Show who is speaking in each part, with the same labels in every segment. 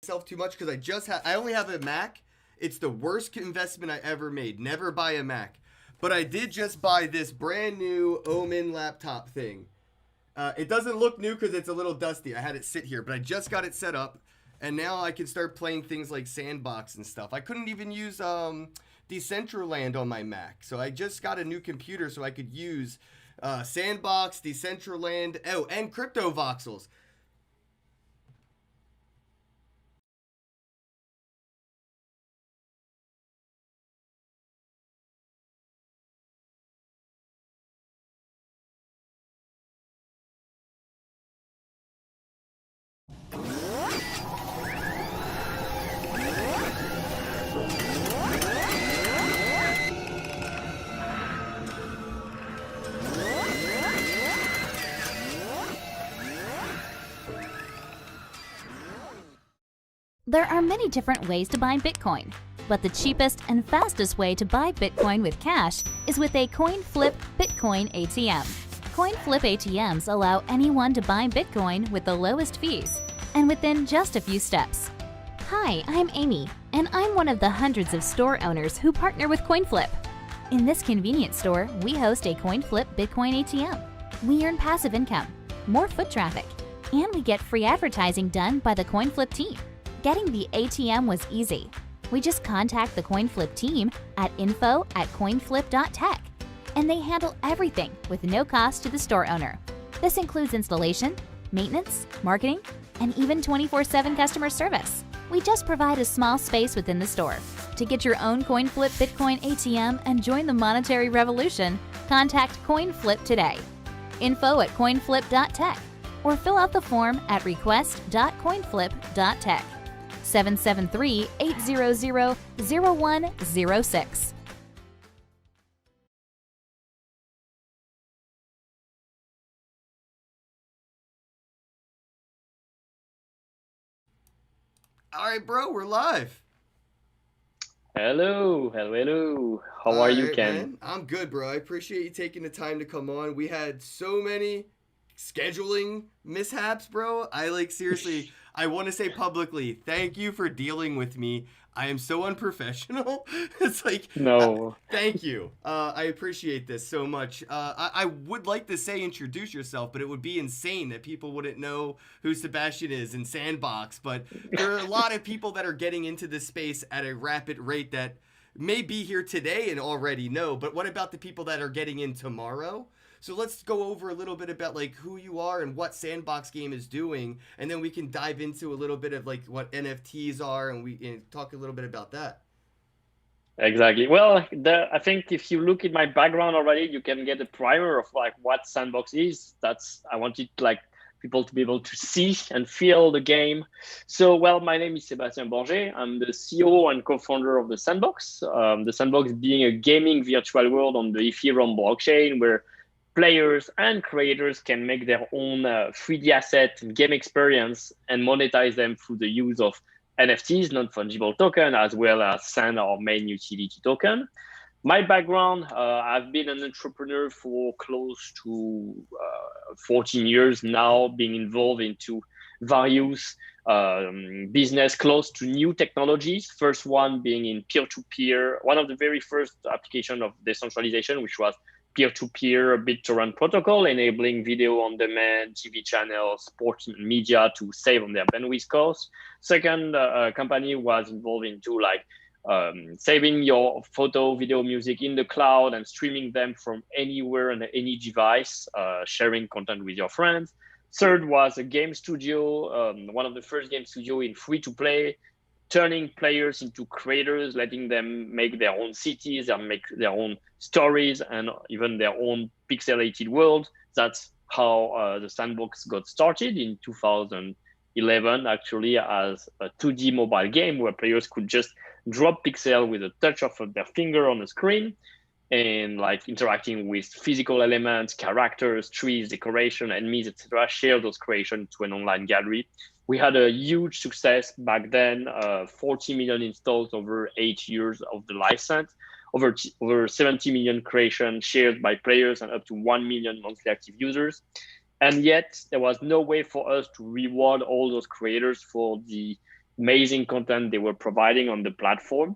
Speaker 1: myself too much because I only have a Mac. It's the worst investment I ever made. Never buy a Mac. But I did just buy this brand new Omen laptop thing. It doesn't look new because it's a little dusty. I had it sit here, but I just got it set up, and now I can start playing things like Sandbox and stuff. I couldn't even use Decentraland on my Mac, so I just got a new computer so I could use Sandbox, Decentraland, and Crypto Voxels.
Speaker 2: There are many different ways to buy Bitcoin, but the cheapest and fastest way to buy Bitcoin with cash is with a coin flip Bitcoin ATM. Coin flip ATMs allow anyone to buy Bitcoin with the lowest fees and within just a few steps. Hi, I'm Amy, and I'm one of the hundreds of store owners who partner with CoinFlip. In this convenient store, we host a CoinFlip Bitcoin ATM. We earn passive income, more foot traffic, and we get free advertising done by the CoinFlip team. Getting the ATM was easy. We just contact the CoinFlip team at info@coinflip.tech, and they handle everything with no cost to the store owner. This includes installation, maintenance, marketing, and even 24/7 customer service. We just provide a small space within the store. To get your own CoinFlip Bitcoin ATM and join the monetary revolution, contact CoinFlip today. info@coinflip.tech or fill out the form at request.coinflip.tech. 773-800-0106.
Speaker 1: All right, bro, we're live.
Speaker 3: Hello. How are you, Ken?
Speaker 1: Man. I'm good, bro. I appreciate you taking the time to come on. We had so many scheduling mishaps, bro. Seriously, I want to say publicly, thank you for dealing with me. I am so unprofessional. It's like,
Speaker 3: no.
Speaker 1: Thank you. I appreciate this so much. I would like to say introduce yourself, but it would be insane that people wouldn't know who Sebastien is in Sandbox. But there are a lot of people that are getting into this space at a rapid rate that may be here today and already know. But what about the people that are getting in tomorrow? So let's go over a little bit about like who you are and what Sandbox game is doing, and then we can dive into a little bit of like what NFTs are, and we talk a little bit about that.
Speaker 3: Exactly. Well, I think if you look at my background already, you can get a primer of like what Sandbox is. I wanted like people to be able to see and feel the game. So, well, my name is Sebastien Borget. I'm the CEO and co-founder of the Sandbox. The Sandbox being a gaming virtual world on the Ethereum blockchain where players and creators can make their own 3D asset and game experience and monetize them through the use of NFTs, non-fungible token, as well as Sand, our main utility token. My background, I've been an entrepreneur for close to 14 years now, being involved into various business close to new technologies. First one being in peer-to-peer, one of the very first application of decentralization, which was peer-to-peer BitTorrent protocol, enabling video on demand, TV channels, sports media to save on their bandwidth costs. Second company was involved into like saving your photo, video, music in the cloud and streaming them from anywhere and any device, sharing content with your friends. Third was a game studio, one of the first game studio in free-to-play, turning players into creators, letting them make their own cities and make their own stories and even their own pixelated world. That's how the Sandbox got started in 2011, actually, as a 2D mobile game where players could just drop pixel with a touch of their finger on the screen and like interacting with physical elements, characters, trees, decoration, enemies, etc., share those creations to an online gallery. We had a huge success back then, 40 million installs over 8 years of the license, over 70 million creations shared by players and up to 1 million monthly active users. And yet there was no way for us to reward all those creators for the amazing content they were providing on the platform.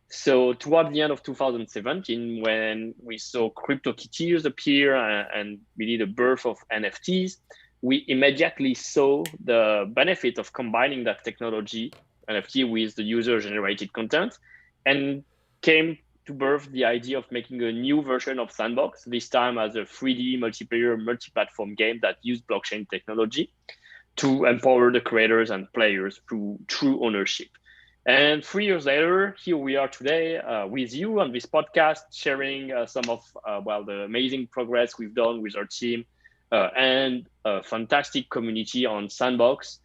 Speaker 3: So toward the end of 2017, when we saw CryptoKitties appear and really the birth of NFTs, we immediately saw the benefit of combining that technology, NFT, with the user-generated content, and came to birth the idea of making a new version of Sandbox, this time as a 3D multiplayer, multi-platform game that used blockchain technology to empower the creators and players through true ownership. And 3 years later, here we are today with you on this podcast, sharing some of the amazing progress we've done with our team and a fantastic community on Sandbox,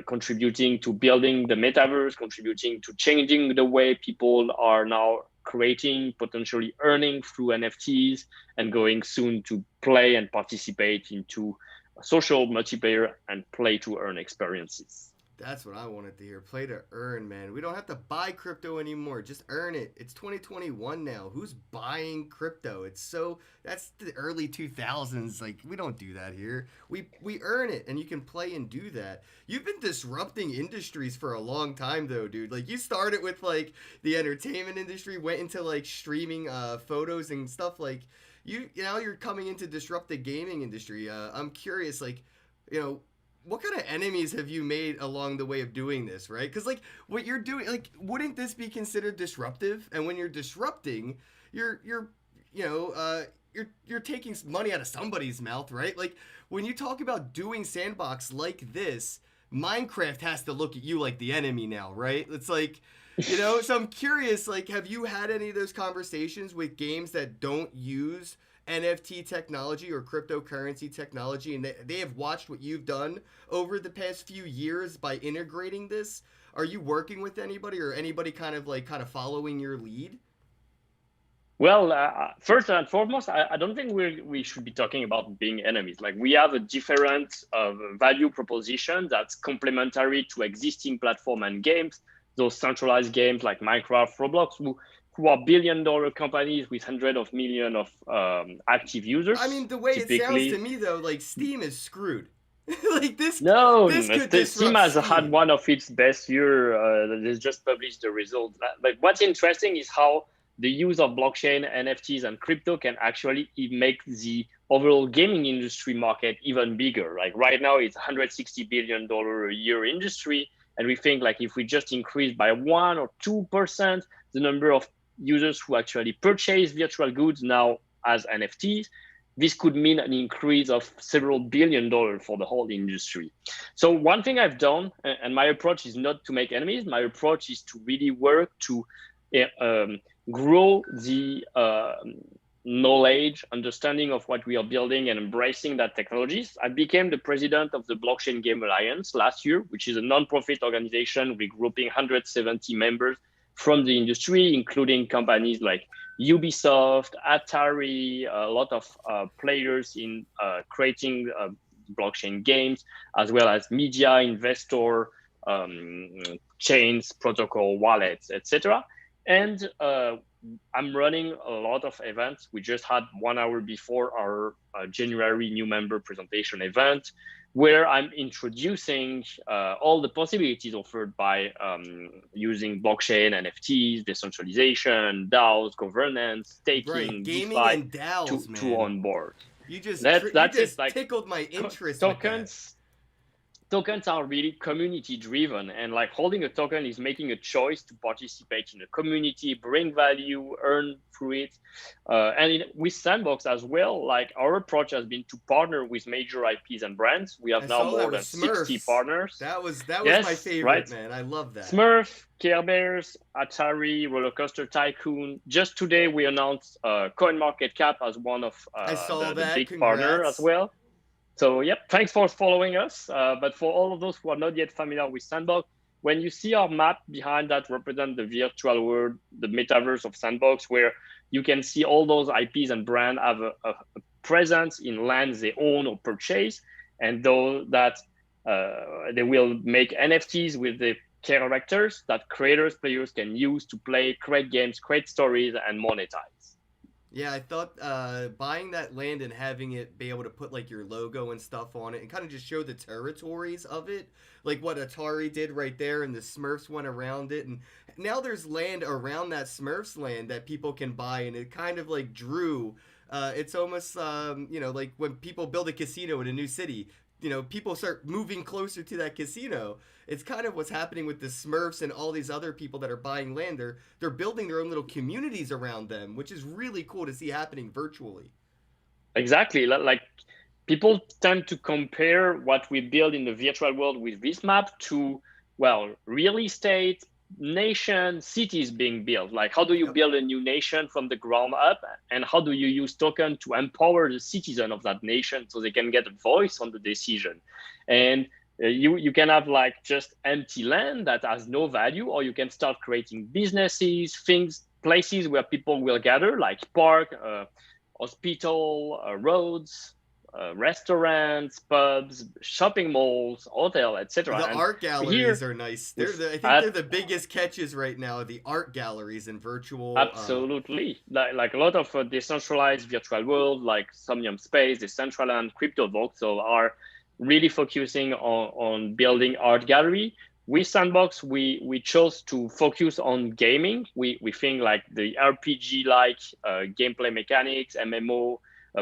Speaker 3: contributing to building the metaverse, contributing to changing the way people are now creating, potentially earning through NFTs, and going soon to play and participate into social multiplayer and play to earn experiences.
Speaker 1: That's what I wanted to hear. Play to earn, man. We don't have to buy crypto anymore. Just earn it. It's 2021 now. Who's buying crypto? That's the early 2000s. Like, we don't do that here. We earn it, and you can play and do that. You've been disrupting industries for a long time, though, dude. Like, you started with, like, the entertainment industry, went into, like, streaming photos and stuff. Like, now you're coming into disrupt the gaming industry. I'm curious, like, what kind of enemies have you made along the way of doing this, right? Because, like, what you're doing, like, wouldn't this be considered disruptive? And when you're disrupting, you're taking money out of somebody's mouth, right? Like, when you talk about doing Sandbox like this, Minecraft has to look at you like the enemy now, right? It's like, so I'm curious, like, have you had any of those conversations with games that don't use NFT technology or cryptocurrency technology, and they have watched what you've done over the past few years by integrating this? Are you working with anybody, or anybody kind of following your lead?
Speaker 3: Well, first and foremost, I don't think we should be talking about being enemies. Like, we have a different value proposition that's complementary to existing platform and games, those centralized games like Minecraft, Roblox, who are billion-dollar companies with hundreds of millions of active users.
Speaker 1: I mean, the way it sounds to me, though, like, Steam is screwed. Like, this.
Speaker 3: No,
Speaker 1: this could
Speaker 3: Steam has had one of its best year. They just published the result. But what's interesting is how the use of blockchain, NFTs, and crypto can actually make the overall gaming industry market even bigger. Like, right now, it's $160 billion a year industry. And we think, like, if we just increase by 1 or 2% the number of users who actually purchase virtual goods now as NFTs, this could mean an increase of several $1 billion for the whole industry. So one thing I've done, and my approach is not to make enemies, my approach is to really work to grow the knowledge, understanding of what we are building, and embracing that technologies. I became the president of the Blockchain Game Alliance last year, which is a non-profit organization regrouping 170 members from the industry, including companies like Ubisoft, Atari, a lot of players in creating blockchain games, as well as media, investor, chains, protocol, wallets, etc. And I'm running a lot of events. We just had 1 hour before our January new member presentation event, where I'm introducing all the possibilities offered by using blockchain, NFTs, decentralization, DAOs, governance, staking,
Speaker 1: right. Gaming
Speaker 3: DeFi
Speaker 1: and DAOs,
Speaker 3: to onboard.
Speaker 1: You just
Speaker 3: Like,
Speaker 1: tickled my interest.
Speaker 3: Tokens are really community driven, and like holding a token is making a choice to participate in a community, bring value, earn through it. With Sandbox as well, like, our approach has been to partner with major IPs and brands. We have now more than 60 partners.
Speaker 1: That was
Speaker 3: Yes,
Speaker 1: my favorite,
Speaker 3: right?
Speaker 1: man. I love that.
Speaker 3: Smurf, Care Bears, Atari, Rollercoaster Tycoon. Just today we announced CoinMarketCap as one of the big partner as well. So, yep, thanks for following us. But for all of those who are not yet familiar with Sandbox, when you see our map behind that represent the virtual world, the metaverse of Sandbox, where you can see all those IPs and brands have a presence in lands they own or purchase, and though that they will make NFTs with the characters that players can use to play, create games, create stories, and monetize.
Speaker 1: Yeah, I thought buying that land and having it be able to put like your logo and stuff on it and kind of just show the territories of it, like what Atari did right there, and the Smurfs went around it, and now there's land around that Smurfs land that people can buy, and it kind of like drew. It's almost like when people build a casino in a new city, people start moving closer to that casino. It's kind of what's happening with the Smurfs and all these other people that are buying land. They're building their own little communities around them, which is really cool to see happening virtually.
Speaker 3: Exactly. Like people tend to compare what we build in the virtual world with this map to, well, real estate, nation, cities being built. Like how do you
Speaker 1: Yep.
Speaker 3: build a new nation from the ground up, and how do you use token to empower the citizen of that nation so they can get a voice on the decision? And you can have like just empty land that has no value, or you can start creating businesses, things, places where people will gather, like park, hospital, roads, restaurants, pubs, shopping malls, hotel, etc.
Speaker 1: The
Speaker 3: And
Speaker 1: art galleries are nice. I think they're the biggest catches right now. The art galleries and virtual.
Speaker 3: Absolutely, like a lot of decentralized virtual world, like Somnium Space, Decentraland, CryptoVox, so are really focusing on building art gallery. With Sandbox, we chose to focus on gaming. We think like the RPG like gameplay mechanics, MMO,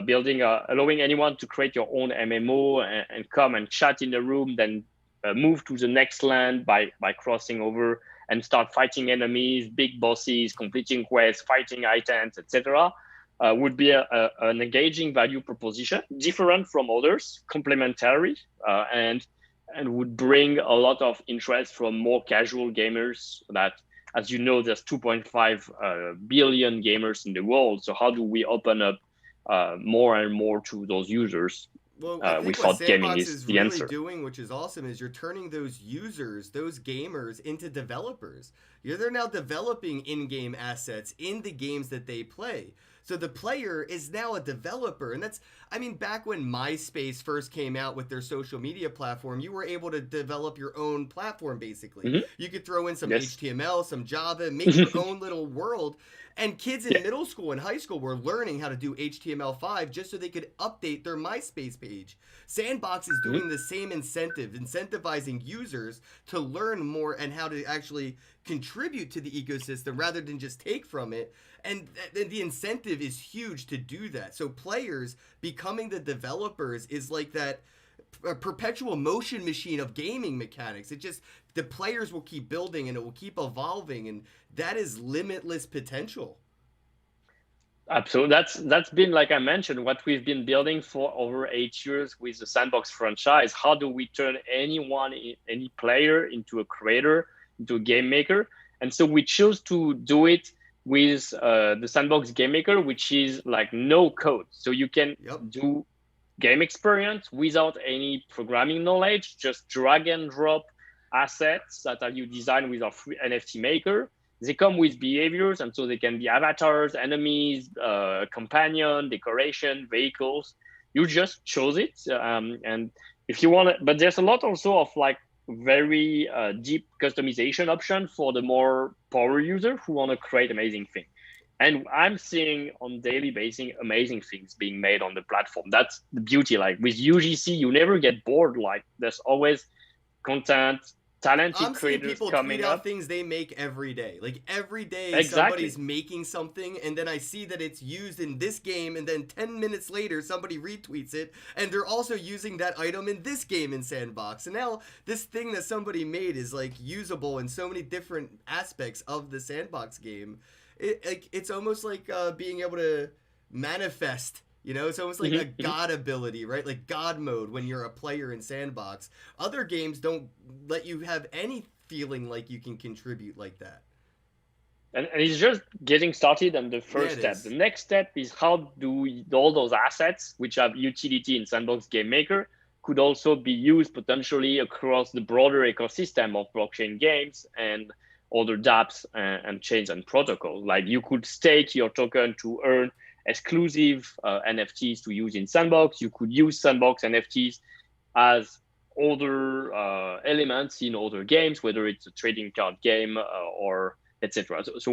Speaker 3: building, allowing anyone to create your own MMO and come and chat in the room, then move to the next land by crossing over and start fighting enemies, big bosses, completing quests, fighting items, etc. Would be an engaging value proposition, different from others, complementary, and would bring a lot of interest from more casual gamers that, as you know, there's 2.5 billion gamers in the world. So how do we open up more and more to those users?
Speaker 1: Well, I
Speaker 3: We
Speaker 1: think what
Speaker 3: thought gaming
Speaker 1: Sandbox
Speaker 3: is
Speaker 1: is
Speaker 3: the
Speaker 1: really
Speaker 3: answer.
Speaker 1: doing, which is awesome, is you're turning those users, those gamers, into developers. They're now developing in-game assets in the games that they play. So the player is now a developer. And back when MySpace first came out with their social media platform, you were able to develop your own platform, basically.
Speaker 3: Mm-hmm.
Speaker 1: You could throw in some
Speaker 3: Yes.
Speaker 1: HTML, some Java, make your own little world. And kids in
Speaker 3: Yeah.
Speaker 1: middle school and high school were learning how to do HTML5 just so they could update their MySpace page. Sandbox is doing the same incentivizing users to learn more and how to actually contribute to the ecosystem rather than just take from it. And the incentive is huge to do that. So players becoming the developers is like that perpetual motion machine of gaming mechanics. The players will keep building and it will keep evolving, and that is limitless potential.
Speaker 3: Absolutely. That's been, like I mentioned, what we've been building for over 8 years with the Sandbox franchise. How do we turn any player into a creator, into a game maker? And so we chose to do it with the Sandbox Game Maker, which is like no code. So you can do game experience without any programming knowledge, just drag and drop assets that are you design with our free NFT maker. They come with behaviors, and so they can be avatars, enemies, companion, decoration, vehicles. You just chose it, and if you want to, but there's a lot also of like very deep customization option for the more power user who want to create amazing things. And I'm seeing on daily basis amazing things being made on the platform. That's the beauty. Like with UGC, you never get bored. Like there's always content, talented creators
Speaker 1: people
Speaker 3: coming
Speaker 1: tweet out
Speaker 3: up.
Speaker 1: things they make every day. Like every day
Speaker 3: Exactly.
Speaker 1: Somebody's making something, and then I see that it's used in this game, and then 10 minutes later somebody retweets it, and they're also using that item in this game in Sandbox. And now this thing that somebody made is like usable in so many different aspects of the Sandbox game. It's almost like being able to manifest. It's almost like a God ability, right? Like God mode when you're a player in Sandbox. Other games don't let you have any feeling like you can contribute like that.
Speaker 3: And it's just getting started on the first step. The next step is how do all those assets, which have utility in Sandbox Game Maker, could also be used potentially across the broader ecosystem of blockchain games and other dApps and chains and protocols. Like you could stake your token to earn exclusive NFTs to use in Sandbox. You could use Sandbox NFTs as other elements in other games, whether it's a trading card game or etc. So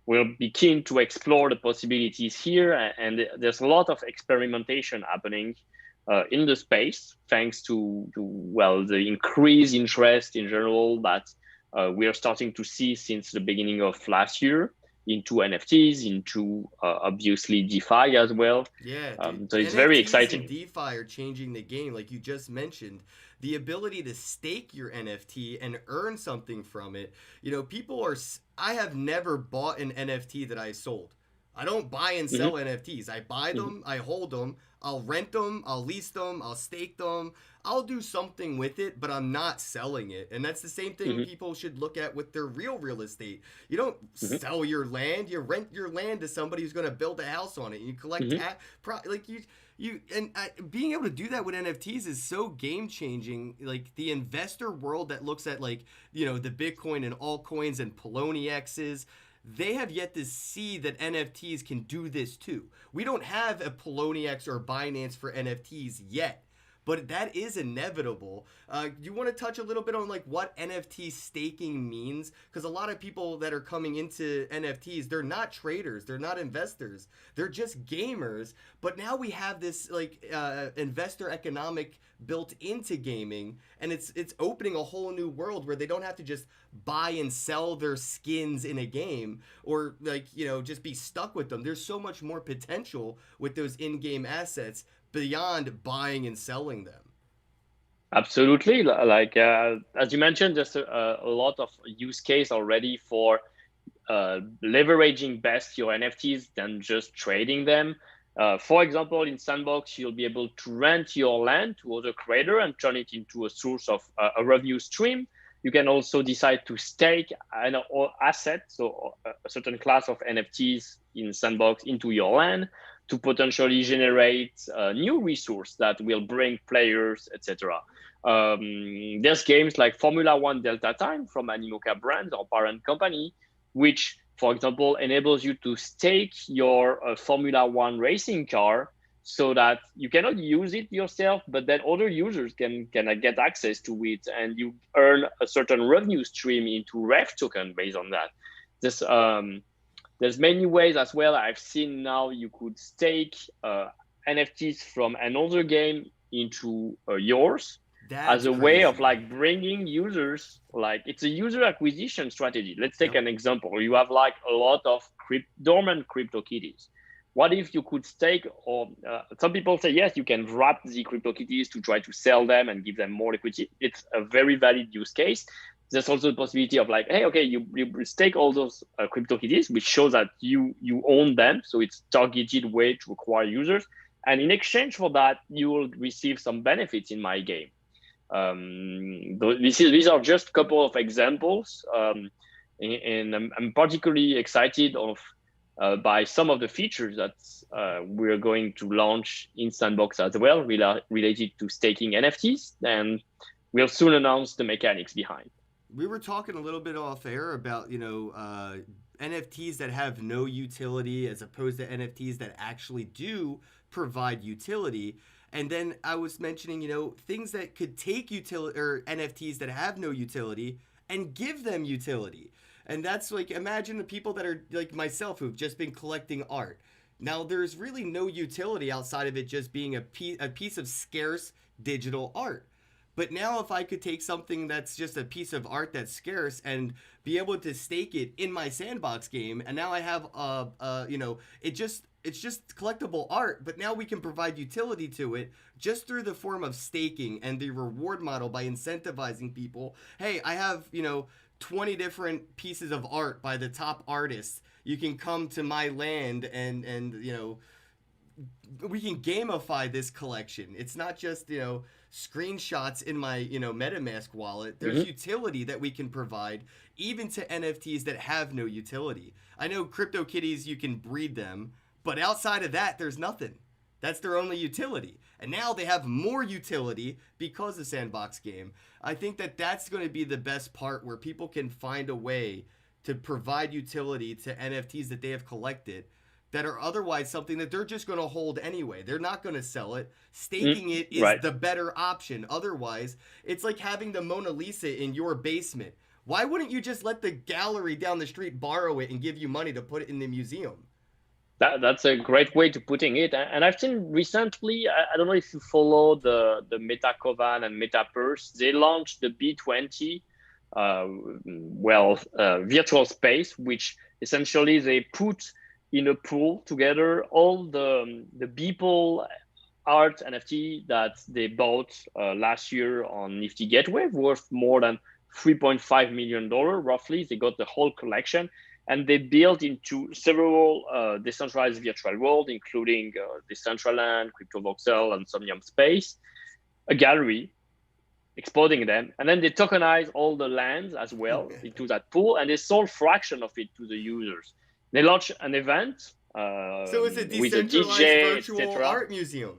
Speaker 3: we'll be keen to explore the possibilities here. And there's a lot of experimentation happening in the space, thanks to the increased interest in general that we are starting to see since the beginning of last year into NFTs, into obviously DeFi as well.
Speaker 1: Yeah,
Speaker 3: so it's
Speaker 1: NFTs
Speaker 3: very exciting.
Speaker 1: And DeFi are changing the game, like you just mentioned. The ability to stake your NFT and earn something from it. You know, I have never bought an NFT that I sold. I don't buy and sell NFTs. I buy them, I hold them, I'll rent them, I'll lease them, I'll stake them. I'll do something with it, but I'm not selling it. And that's the same thing people should look at with their real estate. You don't sell your land, you rent your land to somebody who's going to build a house on it. You collect being able to do that with NFTs is so game changing. Like the investor world that looks at the Bitcoin and altcoins and Poloniex, they have yet to see that NFTs can do this too. We don't have a Poloniex or Binance for NFTs yet, but that is inevitable. Do you want to touch a little bit on what NFT staking means? Because a lot of people that are coming into NFTs, they're not traders, they're not investors, they're just gamers. But now we have this investor economic built into gaming, and it's opening a whole new world where they don't have to just buy and sell their skins in a game or just be stuck with them. There's so much more potential with those in-game assets beyond buying and selling them.
Speaker 3: Absolutely. As you mentioned, there's a lot of use case already for leveraging best your NFTs than just trading them. For example, in Sandbox, you'll be able to rent your land to other creator and turn it into a source of a revenue stream. You can also decide to stake an asset, so a certain class of NFTs in Sandbox into your land to potentially generate a new resource that will bring players, etc. There's games like Formula One Delta Time from Animoca brand or parent company, which, for example, enables you to stake your Formula One racing car so that you cannot use it yourself, but then other users can get access to it, and you earn a certain revenue stream into REF token based on that. There's many ways as well. I've seen now you could stake NFTs from another game into yours. That's as a way of bringing users. It's a user acquisition strategy. Let's take an example. You have a lot of dormant CryptoKitties. What if you could stake, or some people say, yes, you can wrap the CryptoKitties to try to sell them and give them more liquidity. It's a very valid use case. There's also the possibility of hey, okay, you stake all those CryptoKitties, which shows that you own them. So it's targeted way to acquire users. And in exchange for that, you will receive some benefits in my game. These are just a couple of examples. And I'm particularly excited by some of the features that we're going to launch in Sandbox as well, related to staking NFTs. And we'll soon announce the mechanics behind.
Speaker 1: We were talking a little bit off air about, NFTs that have no utility as opposed to NFTs that actually do provide utility. And then I was mentioning, things that could take utility or NFTs that have no utility and give them utility. And that's imagine the people that are like myself who've just been collecting art. Now, there's really no utility outside of it just being a piece of scarce digital art. But now if I could take something that's just a piece of art that's scarce and be able to stake it in my Sandbox game, and now I have it's just collectible art, but now we can provide utility to it just through the form of staking and the reward model by incentivizing people. Hey, I have, 20 different pieces of art by the top artists. You can come to my land and we can gamify this collection. It's not just, screenshots in my, MetaMask wallet. There's utility that we can provide even to NFTs that have no utility. I know CryptoKitties, you can breed them, but outside of that, there's nothing. That's their only utility. And now they have more utility because of Sandbox game. I think that that's going to be the best part, where people can find a way to provide utility to NFTs that they have collected that are otherwise something that they're just going to hold anyway. They're not going to sell it. Staking it is the better option. Otherwise, it's like having the Mona Lisa in your basement. Why wouldn't you just let the gallery down the street borrow it and give you money to put it in the museum?
Speaker 3: That's a great way to putting it. And I've seen recently, I don't know if you follow the MetaCovan and MetaPurse, they launched the B20, virtual space, which essentially they put in a pool together all the Beeple art NFT that they bought last year on Nifty Gateway, worth more than $3.5 million roughly. They got the whole collection. And they built into several decentralized virtual world, including Decentraland, CryptoVoxel, and Somnium Space, a gallery, exporting them. And then they tokenize all the lands as well into that pool, and they sold fraction of it to the users. They launched an event
Speaker 1: So it's a
Speaker 3: with a
Speaker 1: decentralized
Speaker 3: DJ,
Speaker 1: virtual
Speaker 3: etc.
Speaker 1: art museum.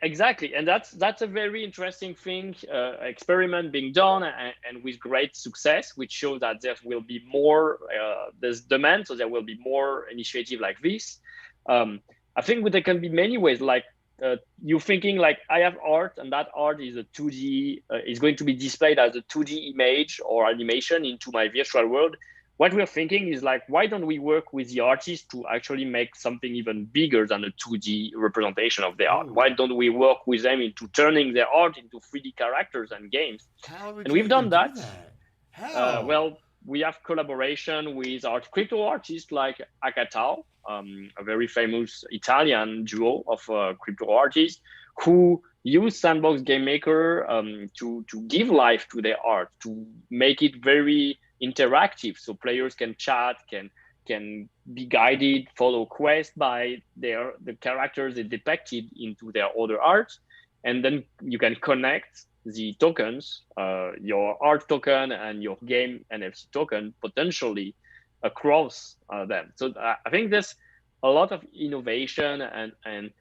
Speaker 3: Exactly, and that's a very interesting thing, experiment being done, and with great success, which shows that there will be more, there's demand, so there will be more initiative like this. I think there can be many ways, like you're thinking like, I have art, and that art is a 2D, is going to be displayed as a 2D image or animation into my virtual world. What we're thinking is like, why don't we work with the artists to actually make something even bigger than a 2D representation of their art? Why don't we work with them into turning their art into 3D characters and games?
Speaker 1: And
Speaker 3: we've done that.
Speaker 1: How?
Speaker 3: Well, we have collaboration with crypto artists like Akatao, a very famous Italian duo of crypto artists who use Sandbox Game Maker to give life to their art, to make it very interactive, so players can chat, can be guided, follow quests by the characters they depicted into their other art, and then you can connect the tokens, your art token and your game NFT token, potentially across them. So I think there's a lot of innovation and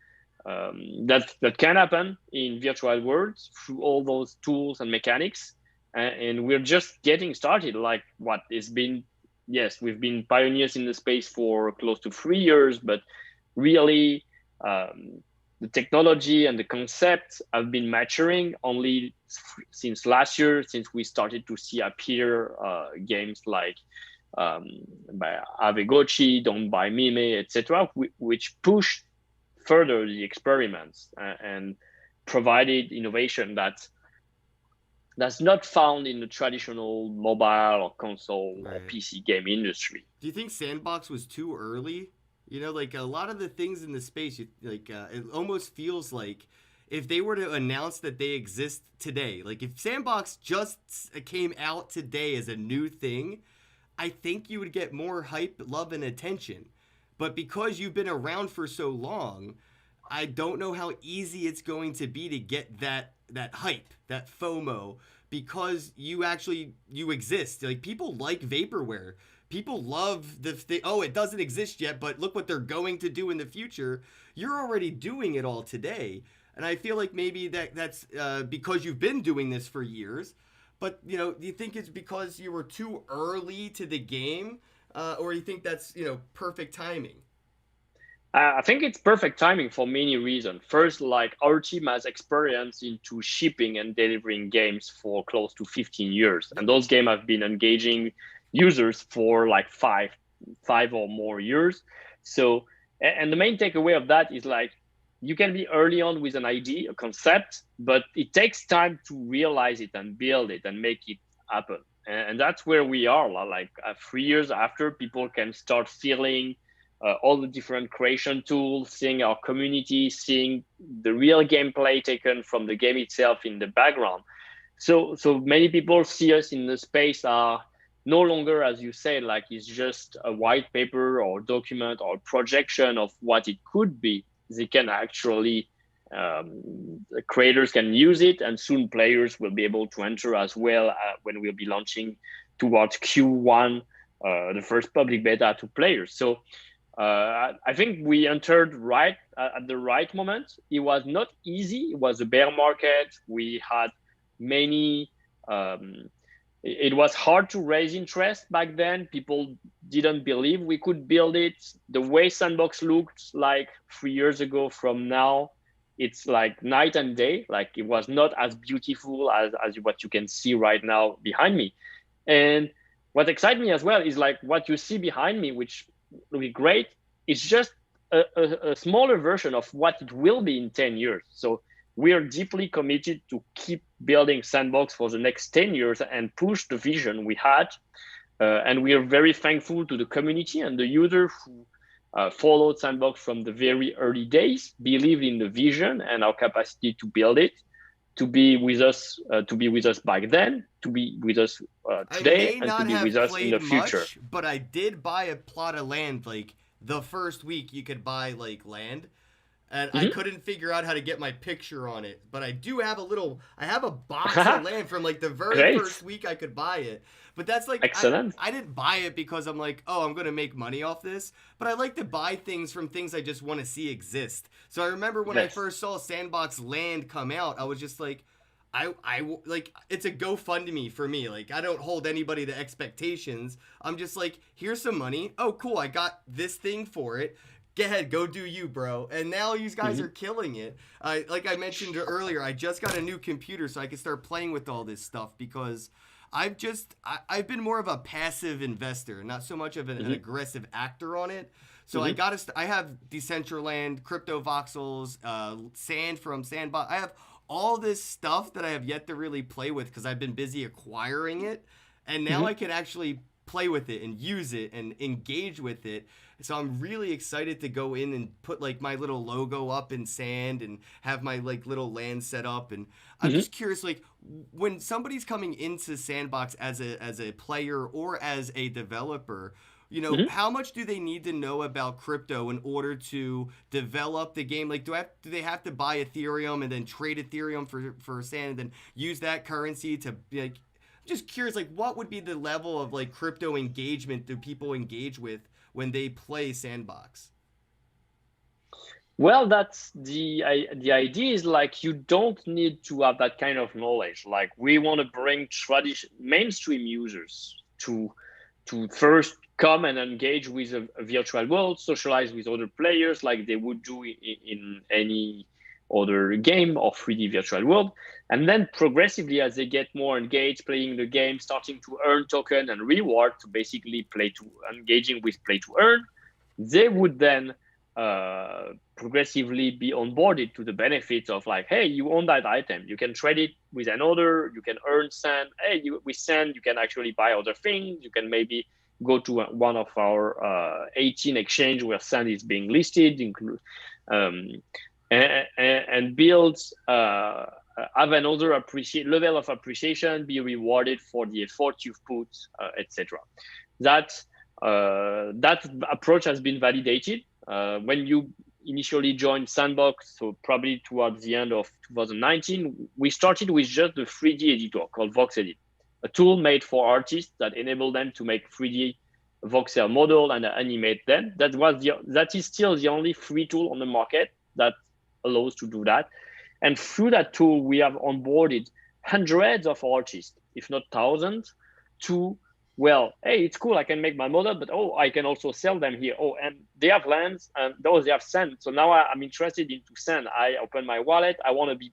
Speaker 3: that can happen in virtual worlds through all those tools and mechanics. And we're just getting started. Like what it's been, yes, we've been pioneers in the space for close to 3 years, but really the technology and the concepts have been maturing only since last year, since we started to see appear games like by Avegochi, Don't Buy Mime, etc., which pushed further the experiments and provided innovation that's not found in the traditional mobile or console or PC game industry.
Speaker 1: Do you think Sandbox was too early? You know, like a lot of the things in the space, it almost feels like if they were to announce that they exist today, like if Sandbox just came out today as a new thing, I think you would get more hype, love, and attention. But because you've been around for so long, I don't know how easy it's going to be to get that hype, that FOMO, because you exist. Like people like vaporware. People love it doesn't exist yet, but look what they're going to do in the future. You're already doing it all today. And I feel like maybe that's because you've been doing this for years. But, you know, do you think it's because you were too early to the game? Or you think that's, perfect timing?
Speaker 3: I think it's perfect timing for many reasons. First, like our team has experience into shipping and delivering games for close to 15 years. And those games have been engaging users for like five or more years. So, and the main takeaway of that is like, you can be early on with an idea, a concept, but it takes time to realize it and build it and make it happen. And that's where we are. Like 3 years after, people can start feeling all the different creation tools, seeing our community, seeing the real gameplay taken from the game itself in the background. So many people see us in the space are no longer, as you say, like it's just a white paper or document or projection of what it could be. They can actually, the creators can use it, and soon players will be able to enter as well when we'll be launching towards Q1, the first public beta to players. So I think we entered right at the right moment. It was not easy. It was a bear market. We had many, it was hard to raise interest back then. People didn't believe we could build it. The way Sandbox looked like 3 years ago from now, it's like night and day. Like it was not as beautiful as what you can see right now behind me. And what excites me as well is like what you see behind me, which will be great. It's just a smaller version of what it will be in 10 years. So we are deeply committed to keep building Sandbox for the next 10 years and push the vision we had. And we are very thankful to the community and the user who followed Sandbox from the very early days, believed in the vision and our capacity to build it, to be with us back then, to be with us today, and to be with us in the future.
Speaker 1: Much, but I did buy a plot of land like the first week you could buy like land, and I couldn't figure out how to get my picture on it. But I do have I have a box of land from like the very first week I could buy it. But that's like,
Speaker 3: excellent.
Speaker 1: I didn't buy it because I'm like, oh, I'm going to make money off this. But I like to buy things from things I just want to see exist. So I remember when I first saw Sandbox land come out, I was just like, I like, it's a GoFundMe for me. Like, I don't hold anybody to expectations. I'm just like, here's some money. Oh, cool. I got this thing for it. Go ahead, go do you, bro. And now you guys are killing it. Like I mentioned earlier, I just got a new computer so I can start playing with all this stuff because I've been more of a passive investor, not so much of an aggressive actor on it. So I have Decentraland, Crypto Voxels, Sand from Sandbox. I have all this stuff that I have yet to really play with because I've been busy acquiring it. And now I can actually play with it and use it and engage with it. So I'm really excited to go in and put like my little logo up in Sand and have my like little land set up. And I'm just curious, like when somebody's coming into Sandbox as a player or as a developer, you know, how much do they need to know about crypto in order to develop the game? Like, do they have to buy Ethereum and then trade Ethereum for Sand and then use that currency to like? I'm just curious, like, what would be the level of like crypto engagement do people engage with when they play Sandbox?
Speaker 3: Well, that's the idea is like you don't need to have that kind of knowledge. Like we want to bring mainstream users to first come and engage with a virtual world, socialize with other players like they would do in any other game or 3D virtual world. And then progressively, as they get more engaged playing the game, starting to earn token and reward to basically engaging with play to earn, they would then progressively be onboarded to the benefits of like, hey, you own that item, you can trade it with another, you can earn Sand. Hey, with Sand, you can actually buy other things. You can maybe go to one of our 18 exchange where Sand is being listed, and build, have another level of appreciation, be rewarded for the effort you've put, etc. That approach has been validated. When you initially joined Sandbox, so probably towards the end of 2019, we started with just the 3D editor called VoxEdit, a tool made for artists that enabled them to make 3D voxel model and animate them. That is still the only free tool on the market that allows to do that. And through that tool, we have onboarded hundreds of artists, if not thousands, to, well, hey, it's cool, I can make my model, but I can also sell them here. Oh, and they have lands and those they have Sand. So now I'm interested into Sand. I open my wallet. I want to be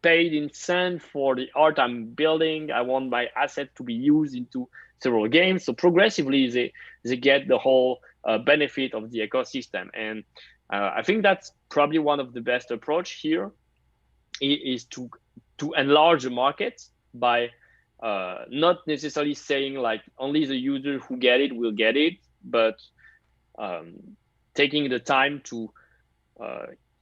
Speaker 3: paid in Sand for the art I'm building. I want my asset to be used into several games. So progressively, they get the whole benefit of the ecosystem. And I think that's probably one of the best approach here is to enlarge the market by not necessarily saying like only the user who get it will get it, but taking the time to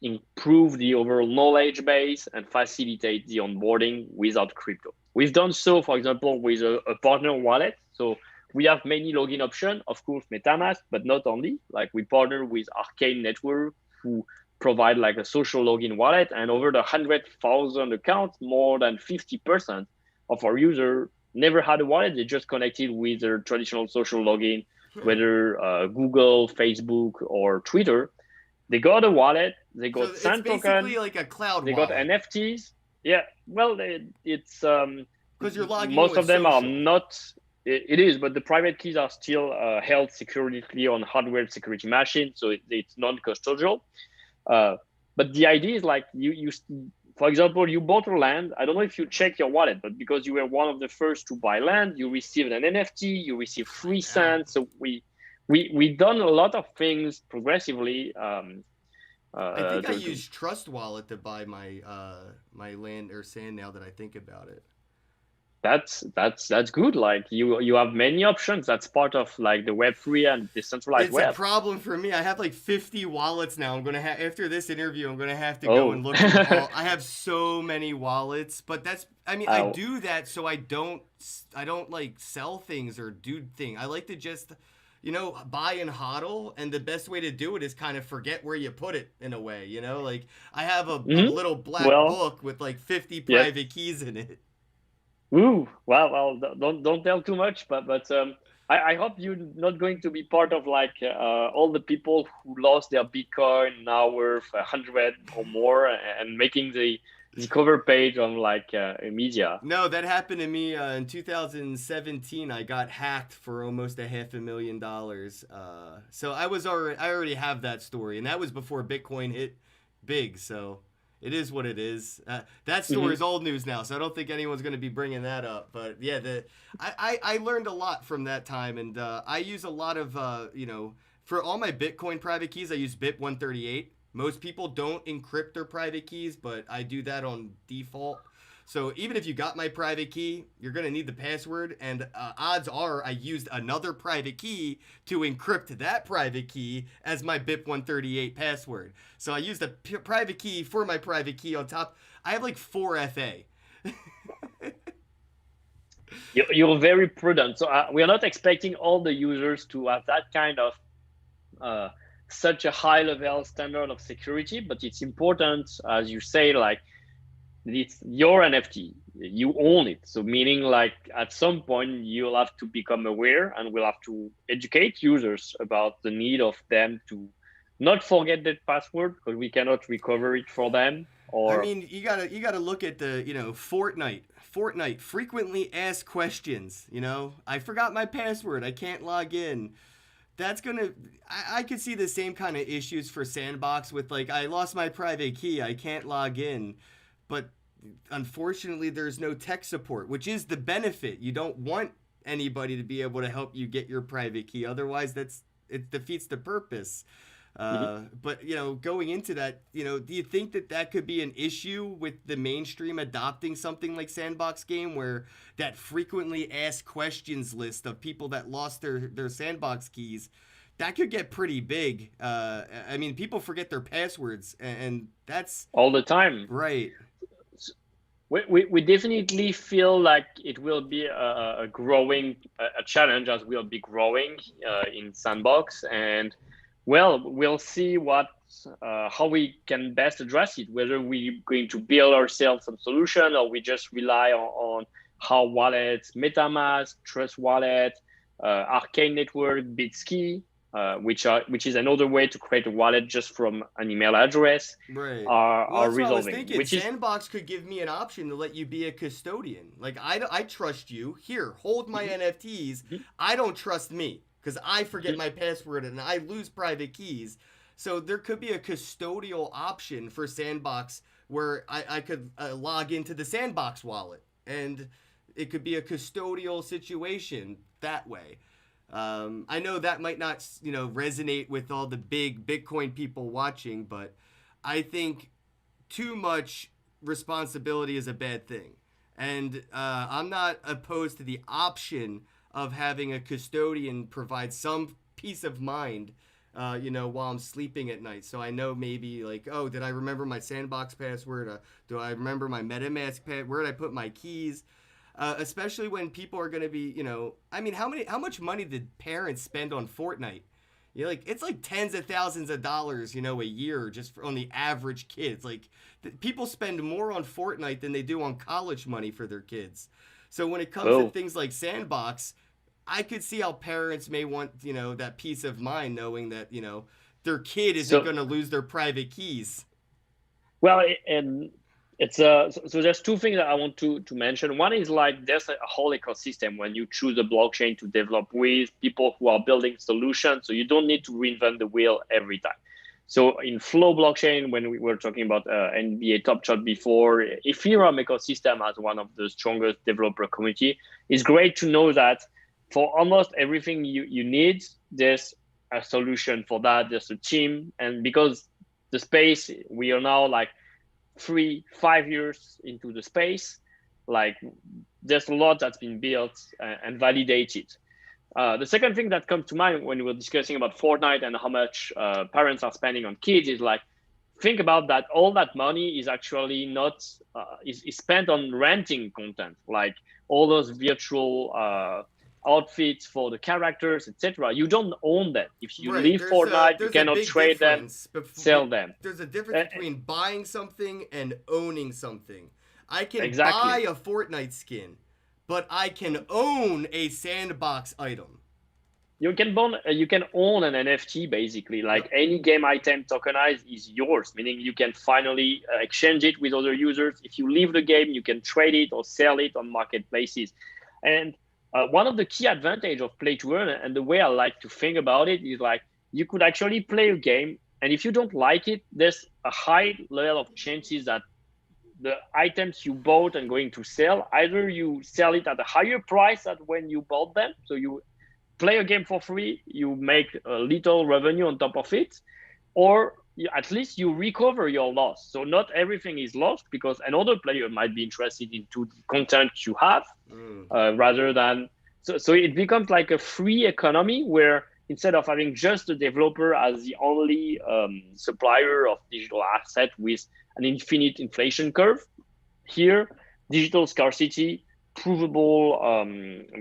Speaker 3: improve the overall knowledge base and facilitate the onboarding without crypto. We've done so, for example, with a partner wallet. So we have many login options, of course, MetaMask, but not only. Like we partner with Arcane Network, who provide like a social login wallet, and over the 100,000 accounts, more than 50% of our users never had a wallet. They just connected with their traditional social login, whether Google, Facebook, or Twitter. They got a wallet. They got Sand token.
Speaker 1: It's basically like a cloud
Speaker 3: they
Speaker 1: wallet.
Speaker 3: Got NFTs. Yeah, well, it's
Speaker 1: because you're logging
Speaker 3: most of them
Speaker 1: social.
Speaker 3: are not. It is, but the private keys are still held securely on hardware security machine, so it's non-custodial. But the idea is like you for example, you bought a land. I don't know if you check your wallet, but because you were one of the first to buy land, you received an NFT, you received free sand. So we done a lot of things progressively.
Speaker 1: I think I used Trust Wallet to buy my my land or sand. Now that I think about it,
Speaker 3: that's good. Like you have many options. That's part of like the Web3 and decentralized web.
Speaker 1: It's a problem for me. I have like 50 wallets now. I'm gonna have after this interview. I'm gonna have to go and look at all. I have so many wallets, but that's. I mean, I do that so I don't like sell things or do things. I like to just, buy and hodl, and the best way to do it is kind of forget where you put it in a way. Like I have a little black book with like 50 private keys in it.
Speaker 3: Ooh, well, don't tell too much, but I hope you're not going to be part of like all the people who lost their Bitcoin now worth 100 or more and making the cover page on like media.
Speaker 1: No, that happened to me in 2017. I got hacked for almost $500,000. So I already have that story, and that was before Bitcoin hit big. So. It is what it is. That story is old news now, so I don't think anyone's going to be bringing that up. But yeah, I learned a lot from that time, and I use a lot of, for all my Bitcoin private keys, I use BIP138. Most people don't encrypt their private keys, but I do that on default. So even if you got my private key, you're going to need the password, and odds are I used another private key to encrypt that private key as my BIP138 password. So I used a private key for my private key on top. I have like 4 FA.
Speaker 3: You're very prudent. So we are not expecting all the users to have that kind of such a high level standard of security, but it's important, as you say, like, it's your NFT, you own it. So meaning like at some point you'll have to become aware, and we'll have to educate users about the need of them to not forget that password, because we cannot recover it for them. Or
Speaker 1: I mean, you gotta look at the Fortnite frequently asked questions. I forgot my password, I can't log in. That's I could see the same kind of issues for Sandbox with like, I lost my private key, I can't log in. But unfortunately, there's no tech support, which is the benefit. You don't want anybody to be able to help you get your private key. Otherwise, it defeats the purpose. But, going into that, do you think that could be an issue with the mainstream adopting something like Sandbox game, where that frequently asked questions list of people that lost their Sandbox keys, that could get pretty big? I mean, people forget their passwords, and that's
Speaker 3: all the time.
Speaker 1: Right.
Speaker 3: We definitely feel like it will be a growing challenge, as we'll be growing in Sandbox, and we'll see how we can best address it, whether we're going to build ourselves some solution or we just rely on how wallets, MetaMask, Trust Wallet, Arcane Network, Bitski, which is another way to create a wallet just from an email address,
Speaker 1: right?
Speaker 3: Are resolving.
Speaker 1: I was thinking. Sandbox could give me an option to let you be a custodian. Like, I trust you. Here, hold my NFTs. I don't trust me because I forget my password and I lose private keys. So there could be a custodial option for Sandbox where I could log into the Sandbox wallet, and it could be a custodial situation that way. I know that might not, resonate with all the big Bitcoin people watching, but I think too much responsibility is a bad thing. And I'm not opposed to the option of having a custodian provide some peace of mind, while I'm sleeping at night. So I know maybe like, oh, did I remember my Sandbox password? Do I remember my MetaMask password? Where did I put my keys? Especially when people are going to be, I mean, how much money did parents spend on Fortnite? It's like tens of thousands of dollars, a year just on the average kid. It's like people spend more on Fortnite than they do on college money for their kids. So when it comes to things like Sandbox, I could see how parents may want, that peace of mind knowing that, their kid isn't going to lose their private keys.
Speaker 3: Well, and it's so there's two things that I want to mention. One is like there's a whole ecosystem when you choose a blockchain to develop with people who are building solutions, so you don't need to reinvent the wheel every time. So in Flow blockchain, when we were talking about NBA Top Shot before, Ethereum ecosystem has one of the strongest developer community. It's great to know that for almost everything you need, there's a solution for that. There's a team, and because the space, we are now like 3-5 years into the space, like there's a lot that's been built and validated. The second thing that comes to mind when we're discussing about Fortnite and how much parents are spending on kids is like, think about that. All that money is actually not is spent on renting content, like all those virtual outfits for the characters, etc. You don't own them. If you leave Fortnite, you cannot trade them, sell them.
Speaker 1: There's a difference between buying something and owning something. I can
Speaker 3: Exactly.
Speaker 1: buy a Fortnite skin, but I can own a Sandbox item.
Speaker 3: You can own an NFT basically. Like any game item tokenized is yours, meaning you can finally exchange it with other users. If you leave the game, you can trade it or sell it on marketplaces. And one of the key advantages of play to earn, and the way I like to think about it, is like you could actually play a game, and if you don't like it, there's a high level of chances that the items you bought and going to sell, either you sell it at a higher price than when you bought them, so you play a game for free, you make a little revenue on top of it, or at least you recover your loss. So not everything is lost, because another player might be interested into the content you have, rather than, so it becomes like a free economy where instead of having just the developer as the only supplier of digital asset with an infinite inflation curve, here digital scarcity, provable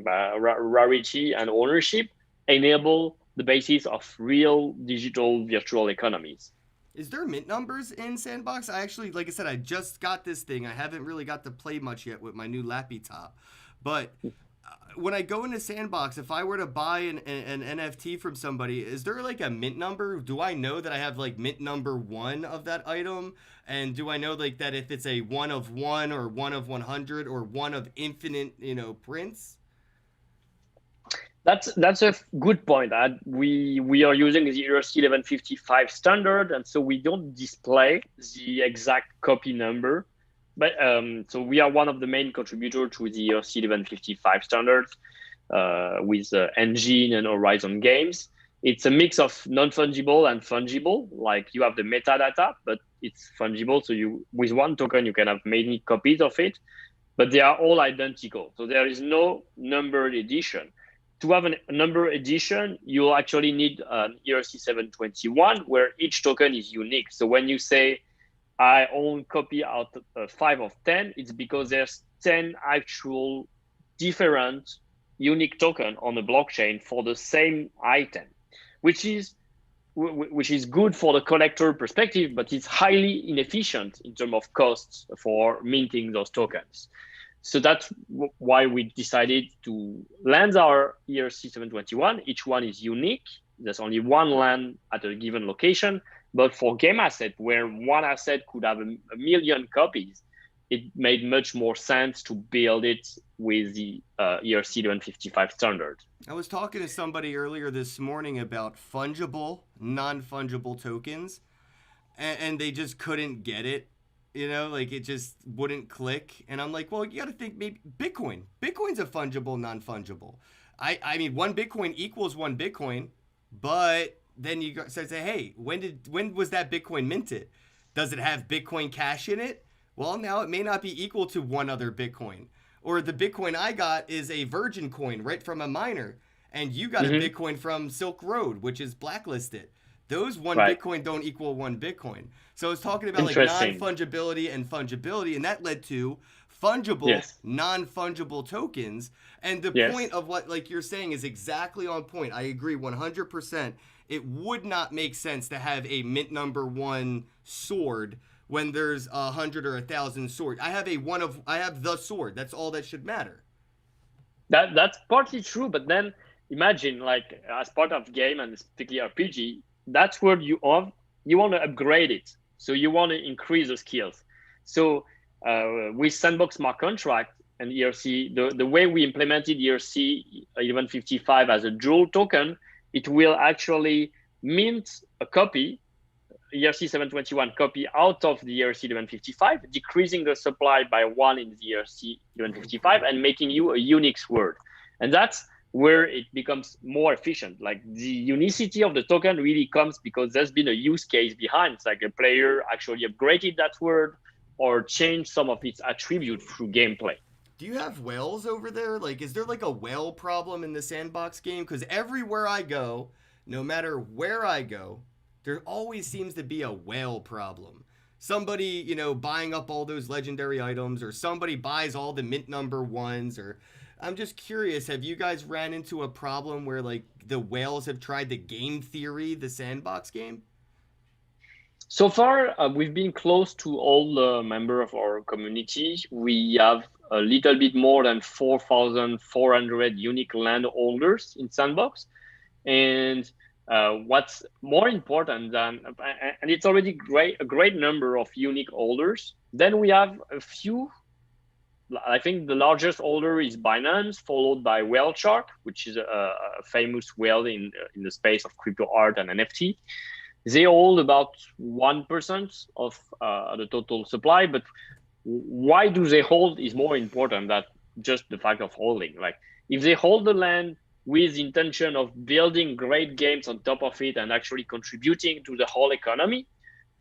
Speaker 3: rarity and ownership enable the basis of real digital virtual economies.
Speaker 1: Is there mint numbers in Sandbox? I actually, like I said, I just got this thing. I haven't really got to play much yet with my new Lappy Top. But when I go into Sandbox, if I were to buy an NFT from somebody, is there like a mint number? Do I know that I have like mint number 1 of that item? And do I know like that if it's a 1 of 1 or 1 of 100 or 1 of infinite, prints?
Speaker 3: That's a good point. We are using the ERC 1155 standard, and so we don't display the exact copy number. But so we are one of the main contributors to the ERC 1155 standards with Engine and Horizon Games. It's a mix of non-fungible and fungible. Like you have the metadata, but it's fungible. So with one token, you can have many copies of it, but they are all identical. So there is no numbered edition. To have a number edition, you'll actually need an ERC 721 where each token is unique. So when you say, I own copy out of 5 of 10, it's because there's 10 actual different unique token on the blockchain for the same item, which is good for the collector perspective, but it's highly inefficient in terms of costs for minting those tokens. So that's why we decided to land our ERC 721. Each one is unique. There's only one land at a given location. But for game asset, where one asset could have a million copies, it made much more sense to build it with the ERC 1155 standard.
Speaker 1: I was talking to somebody earlier this morning about fungible, non-fungible tokens, and they just couldn't get it. Like it just wouldn't click. And I'm like, well, you got to think maybe Bitcoin. Bitcoin's a fungible, non-fungible. I mean, 1 Bitcoin equals 1 Bitcoin, but then you start to say, hey, when was that Bitcoin minted? Does it have Bitcoin Cash in it? Well, now it may not be equal to one other Bitcoin. Or the Bitcoin I got is a virgin coin right from a miner, and you got a Bitcoin from Silk Road, which is blacklisted. Those 1 Bitcoin don't equal 1 Bitcoin. So I was talking about like non-fungibility and fungibility, and that led to fungible, non-fungible tokens. And the point of what like you're saying is exactly on point. I agree 100%. It would not make sense to have a mint number 1 sword when there's 100 or 1,000 swords. I have the sword. That's all that should matter.
Speaker 3: That's partly true, but then imagine like as part of game and particularly RPG, that's where you want to upgrade it. So you want to increase the skills. So with Sandbox smart contract and ERC, the way we implemented ERC 1155 as a dual token, it will actually mint a copy ERC 721 copy out of the ERC 1155, decreasing the supply by 1 in the ERC 1155 and making you a Unix word. And that's where it becomes more efficient. Like the unicity of the token really comes because there's been a use case behind. It's like a player actually upgraded that word or changed some of its attributes through gameplay.
Speaker 1: Do you have whales over there? Like, is there like a whale problem in the Sandbox game? Because everywhere I go, no matter where I go, there always seems to be a whale problem. Somebody, you know, buying up all those legendary items, or somebody buys all the mint number ones, or I'm just curious, have you guys ran into a problem where like the whales have tried to game theory the Sandbox game?
Speaker 3: So far, we've been close to all the members of our community. We have a little bit more than 4,400 unique landholders in Sandbox. And what's more important than, and it's already a great number of unique holders. Then we have a few, I think the largest holder is Binance, followed by Whale Shark, which is a famous whale in the space of crypto art and NFT. They hold about 1% of the total supply, but why do they hold is more important than just the fact of holding. Like if they hold the land with the intention of building great games on top of it and actually contributing to the whole economy,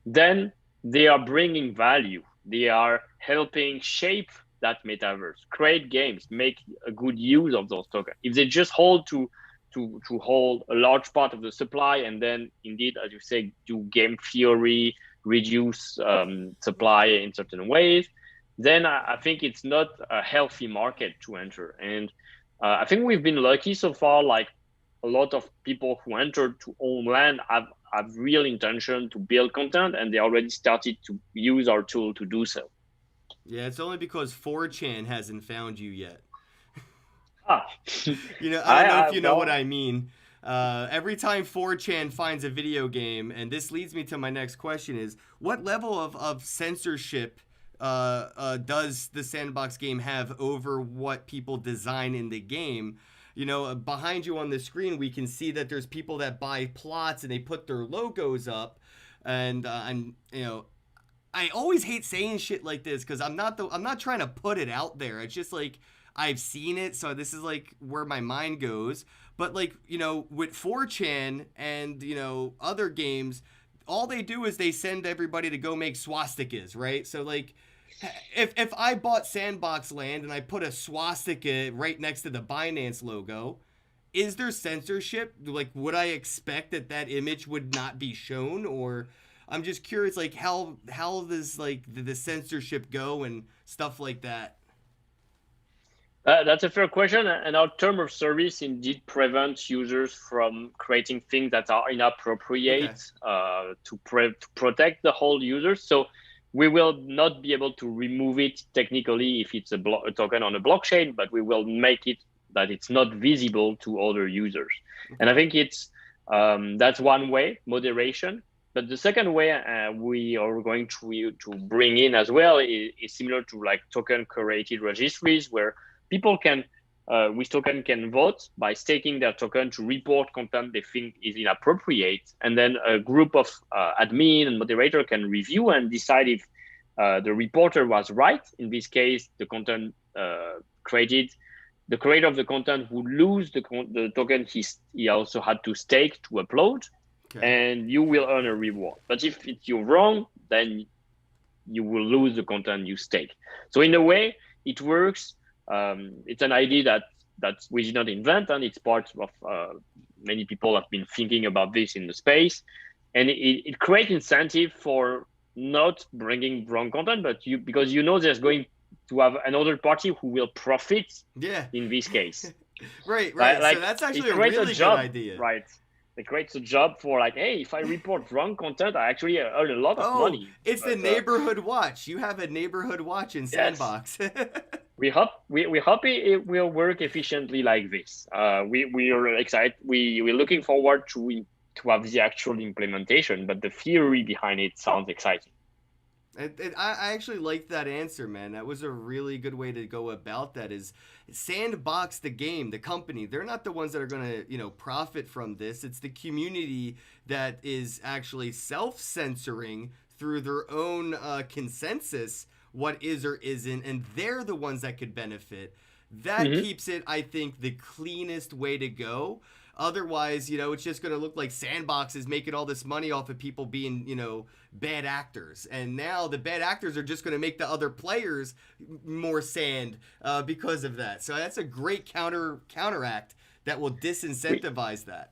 Speaker 3: then they are bringing value. They are helping shape that metaverse, create games, make a good use of those tokens. If they just hold to hold a large part of the supply and then indeed, as you say, do game theory, reduce supply in certain ways, then I think it's not a healthy market to enter. And I think we've been lucky so far. Like a lot of people who entered to own land have real intention to build content, and they already started to use our tool to do so.
Speaker 1: Yeah, it's only because 4chan hasn't found you yet. You know, I don't know if you know what I mean. Every time 4chan finds a video game, and this leads me to my next question is, what level of censorship does the Sandbox game have over what people design in the game? You know, behind you on the screen, we can see that there's people that buy plots and they put their logos up, and you know, I always hate saying shit like this because I'm not trying to put it out there. It's just like I've seen it, so this is like where my mind goes. But like, you know, with 4chan and, you know, other games, all they do is they send everybody to go make swastikas, right? So like, if I bought Sandbox land and I put a swastika right next to the Binance logo, is there censorship? Like, would I expect that image would not be shown? Or I'm just curious, like, how does like the censorship go and stuff like that?
Speaker 3: That's a fair question, and our term of service indeed prevents users from creating things that are inappropriate to protect the whole users. So we will not be able to remove it technically if it's a token on a blockchain, but we will make it that it's not visible to other users. And I think it's that's one way, moderation. But the second way we are going to bring in as well is similar to like token curated registries, where people can, with token, can vote by staking their token to report content they think is inappropriate. And then a group of admin and moderator can review and decide if the reporter was right. In this case, the content created, the creator of the content would lose the token he also had to stake to upload, and you will earn a reward. But if you're wrong, then you will lose the content you stake. So in a way, it works. It's an idea that we did not invent, and it's part of many people have been thinking about this in the space, and it creates incentive for not bringing wrong content, but because you know there's going to have another party who will profit. In this case,
Speaker 1: right. Like, so that's actually a really good idea,
Speaker 3: right? It creates a job for like, hey, if I report wrong content, I actually earn a lot of money.
Speaker 1: It's the neighborhood watch. You have a neighborhood watch in Sandbox.
Speaker 3: Yes. We hope it will work efficiently like this. We are excited. We're looking forward to have the actual implementation, but the theory behind it sounds exciting.
Speaker 1: I actually liked that answer, man. That was a really good way to go about that. Is Sandbox, the game, the company, they're not the ones that are going to, profit from this. It's the community that is actually self-censoring through their own consensus what is or isn't, and they're the ones that could benefit. That keeps it, I think, the cleanest way to go. Otherwise, it's just going to look like Sandbox is making all this money off of people being, bad actors. And now the bad actors are just going to make the other players more sand because of that. So that's a great counteract that will disincentivize that.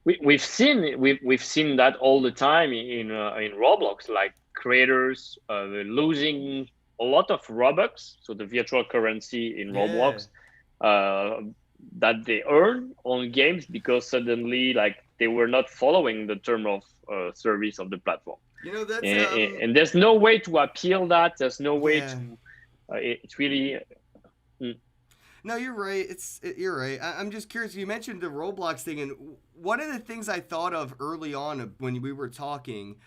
Speaker 3: We've seen that all the time in Roblox, like creators losing a lot of Robux, so the virtual currency in Roblox, that they earn on games because suddenly they were not following the term of service of the platform.
Speaker 1: That's
Speaker 3: and there's no way to appeal that. There's no way to. It's really.
Speaker 1: No, you're right. You're right. I'm just curious. You mentioned the Roblox thing, and one of the things I thought of early on when we were talking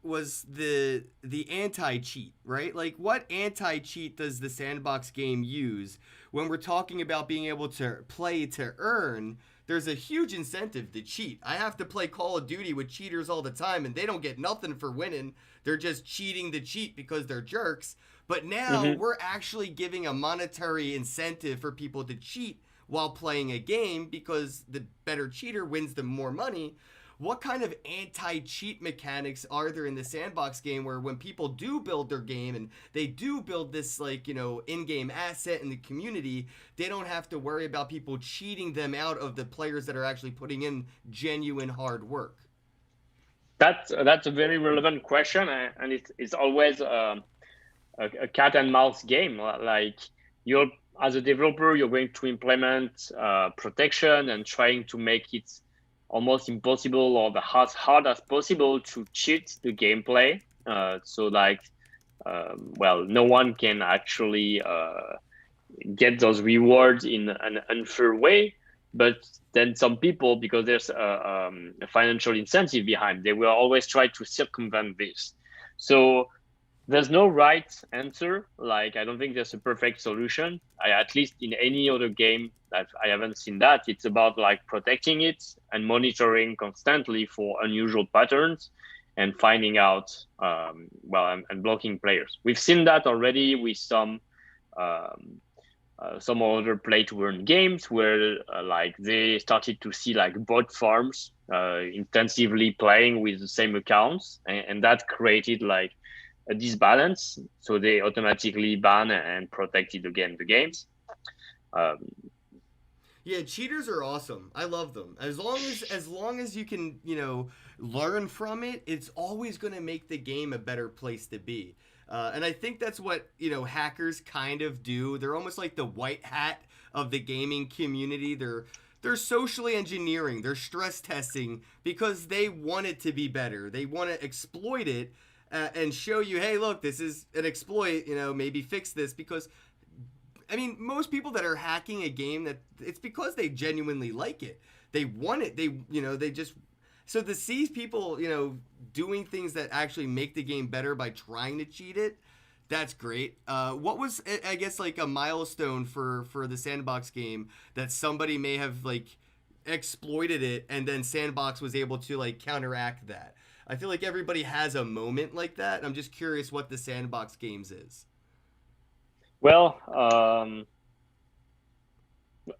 Speaker 1: was the anti-cheat, right? Like, what anti-cheat does the Sandbox game use when we're talking about being able to play to earn? There's a huge incentive to cheat. I have to play Call of Duty with cheaters all the time, and they don't get nothing for winning. They're just cheating to cheat because they're jerks. But now we're actually giving a monetary incentive for people to cheat while playing a game because the better cheater wins them more money. What kind of anti-cheat mechanics are there in the Sandbox game where when people do build their game and they do build this in-game asset in the community, they don't have to worry about people cheating them out of the players that are actually putting in genuine hard work?
Speaker 3: That's a very relevant question, and it's always a cat and mouse game. Like, you're, as a developer, you're going to implement protection and trying to make it almost impossible or as hard as possible to cheat the gameplay. No one can actually get those rewards in an unfair way. But then some people, because there's a financial incentive behind, they will always try to circumvent this. So there's no right answer. Like, I don't think there's a perfect solution. At least in any other game that I haven't seen that. It's about protecting it and monitoring constantly for unusual patterns and finding out, and blocking players. We've seen that already with some other play-to-earn games where they started to see bot farms intensively playing with the same accounts, and that created a disbalance. So they automatically ban and protected again the games.
Speaker 1: Yeah, cheaters are awesome. I love them. As long as you can, learn from it, it's always going to make the game a better place to be. And I think that's what, hackers kind of do. They're almost like the white hat of the gaming community. They're socially engineering. They're stress testing because they want it to be better. They want to exploit it and show you, hey, look, this is an exploit, maybe fix this. Because, most people that are hacking a game, it's because they genuinely like it. They want it. They just... So to see people, doing things that actually make the game better by trying to cheat it, that's great. What was, I guess, a milestone for the Sandbox game that somebody may have, exploited it and then Sandbox was able to, counteract that? I feel like everybody has a moment like that. And I'm just curious what the Sandbox games is.
Speaker 3: Well,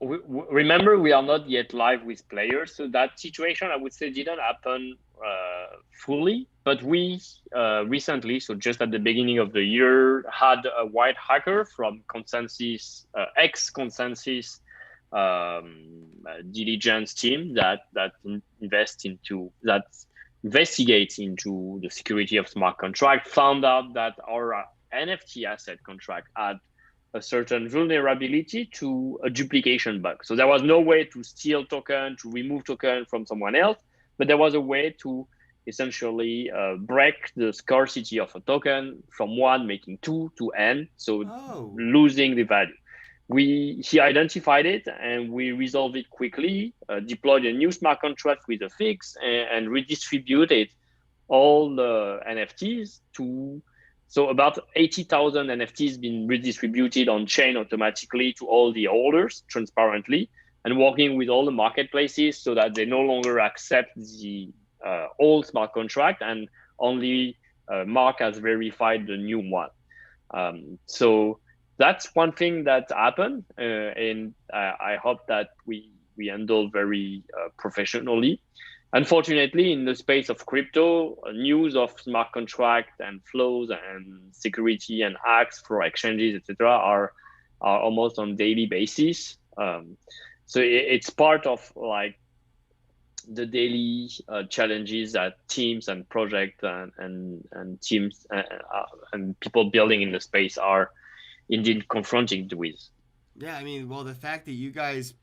Speaker 3: remember, we are not yet live with players, so that situation, I would say, didn't happen fully. But we recently, so just at the beginning of the year, had a white hacker from Consensus, ex-Consensus diligence team that investigates into the security of smart contract, found out that our NFT asset contract had a certain vulnerability to a duplication bug. So there was no way to steal token, to remove token from someone else, but there was a way to essentially break the scarcity of a token from 1 making 2 to n, so losing the value. He identified it and we resolved it quickly, deployed a new smart contract with a fix and redistributed all the NFTs to, so about 80,000 NFTs being redistributed on chain automatically to all the holders transparently, and working with all the marketplaces so that they no longer accept the old smart contract and only Mark has verified the new one. So that's one thing that happened, and I hope that we handle very professionally. Unfortunately, in the space of crypto, news of smart contract and flows and security and hacks for exchanges, etc., are almost on daily basis. So it's part of like the daily challenges that teams and projects and teams and people building in the space are indeed confronting with.
Speaker 1: Yeah, I mean, well, the fact that you guys,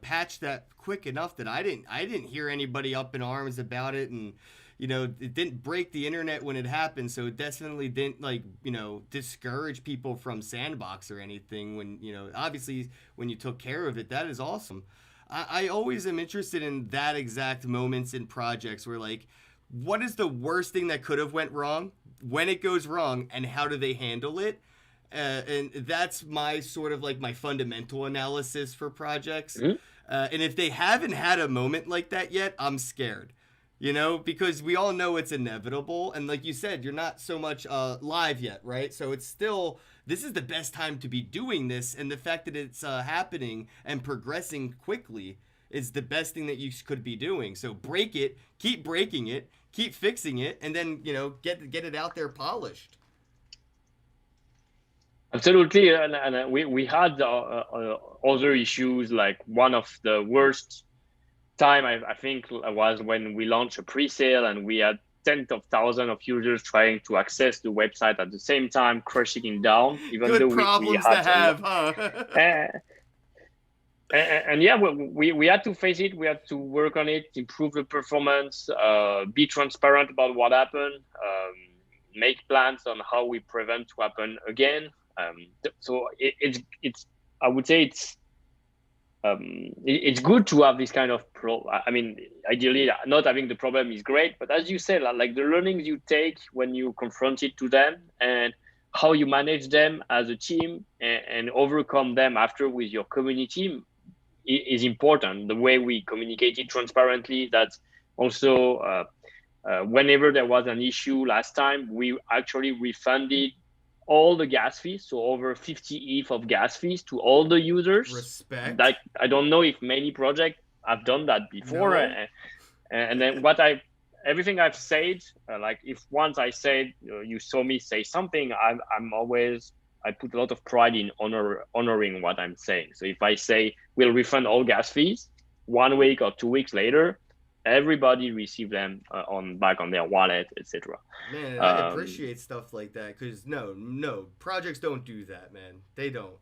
Speaker 1: patched that quick enough that I didn't hear anybody up in arms about it, and it didn't break the internet when it happened, so it definitely didn't discourage people from Sandbox or anything. When obviously when you took care of it, that is awesome. I always am interested in that exact moments in projects where what is the worst thing that could have went wrong, when it goes wrong, and how do they handle it? And that's my sort of my fundamental analysis for projects. Mm-hmm. And if they haven't had a moment like that yet, I'm scared, because we all know it's inevitable. And like you said, you're not so much live yet, right? So it's still, this is the best time to be doing this. And the fact that it's happening and progressing quickly is the best thing that you could be doing. So break it, keep breaking it, keep fixing it, and then, get it out there polished.
Speaker 3: Absolutely, and we had other issues. Like one of the worst time I think was when we launched a pre-sale and we had tens of thousands of users trying to access the website at the same time, crushing it down. Even
Speaker 1: Good
Speaker 3: though
Speaker 1: problems
Speaker 3: we had
Speaker 1: to have, huh?
Speaker 3: And yeah, we had to face it. We had to work on it, improve the performance, be transparent about what happened, make plans on how we prevent to happen again. So it's I would say it's good to have this kind of I mean, ideally not having the problem is great, but as you said, like the learnings you take when you confront it to them and how you manage them as a team and overcome them after with your community is important. The way we communicated transparently, that's also whenever there was an issue last time, we actually refunded all the gas fees, so over 50 ETH of gas fees to all the users.
Speaker 1: Respect.
Speaker 3: Like, I don't know if many projects have done that before.
Speaker 1: No.
Speaker 3: And then everything I've said, like if once I said, you saw me say something, I put a lot of pride in honoring what I'm saying. So if I say we'll refund all gas fees, 1 week or 2 weeks later, everybody receive them back on their wallet, etc.
Speaker 1: Man, I appreciate stuff like that, because no projects don't do that, man. They don't.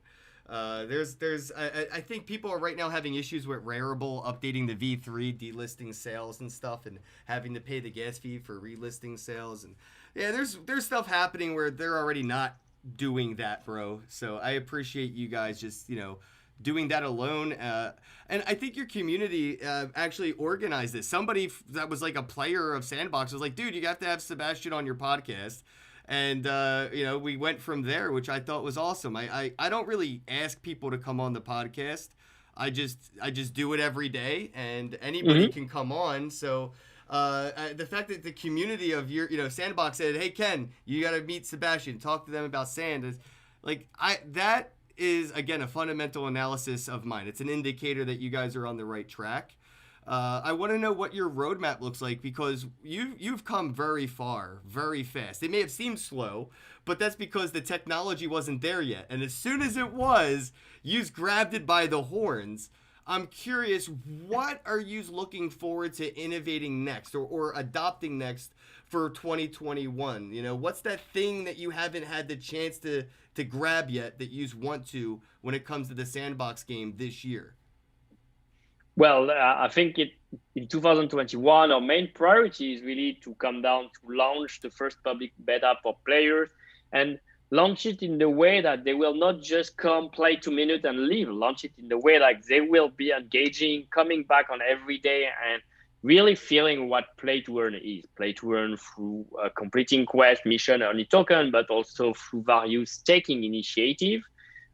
Speaker 1: I think people are right now having issues with Rarible updating the V3 delisting sales and stuff, and having to pay the gas fee for relisting sales, and yeah, there's stuff happening where they're already not doing that, bro. So I appreciate you guys just doing that alone. And I think your community actually organized this. Somebody that was like a player of Sandbox was like, dude, you have to have Sebastien on your podcast. And, we went from there, which I thought was awesome. I don't really ask people to come on the podcast. I just do it every day, and anybody can come on. So the fact that the community of your, Sandbox said, hey, Ken, you got to meet Sebastien, talk to them about Sand. Is that is, again, a fundamental analysis of mine. It's an indicator that you guys are on the right track. I want to know what your roadmap looks like, because you've come very far, very fast. It may have seemed slow, but that's because the technology wasn't there yet. And as soon as it was, you grabbed it by the horns. I'm curious, what are you looking forward to innovating next or adopting next for 2021? What's that thing that you haven't had the chance to grab yet that you want to when it comes to the Sandbox game this year?
Speaker 3: Well, I think in 2021, our main priority is really to come down to launch the first public beta for players and launch it in the way that they will not just come, play 2 minutes and leave. Launch it in the way like they will be engaging, coming back on every day and really feeling what play to earn is. Play to earn through completing quest, mission, earning token, but also through various staking initiative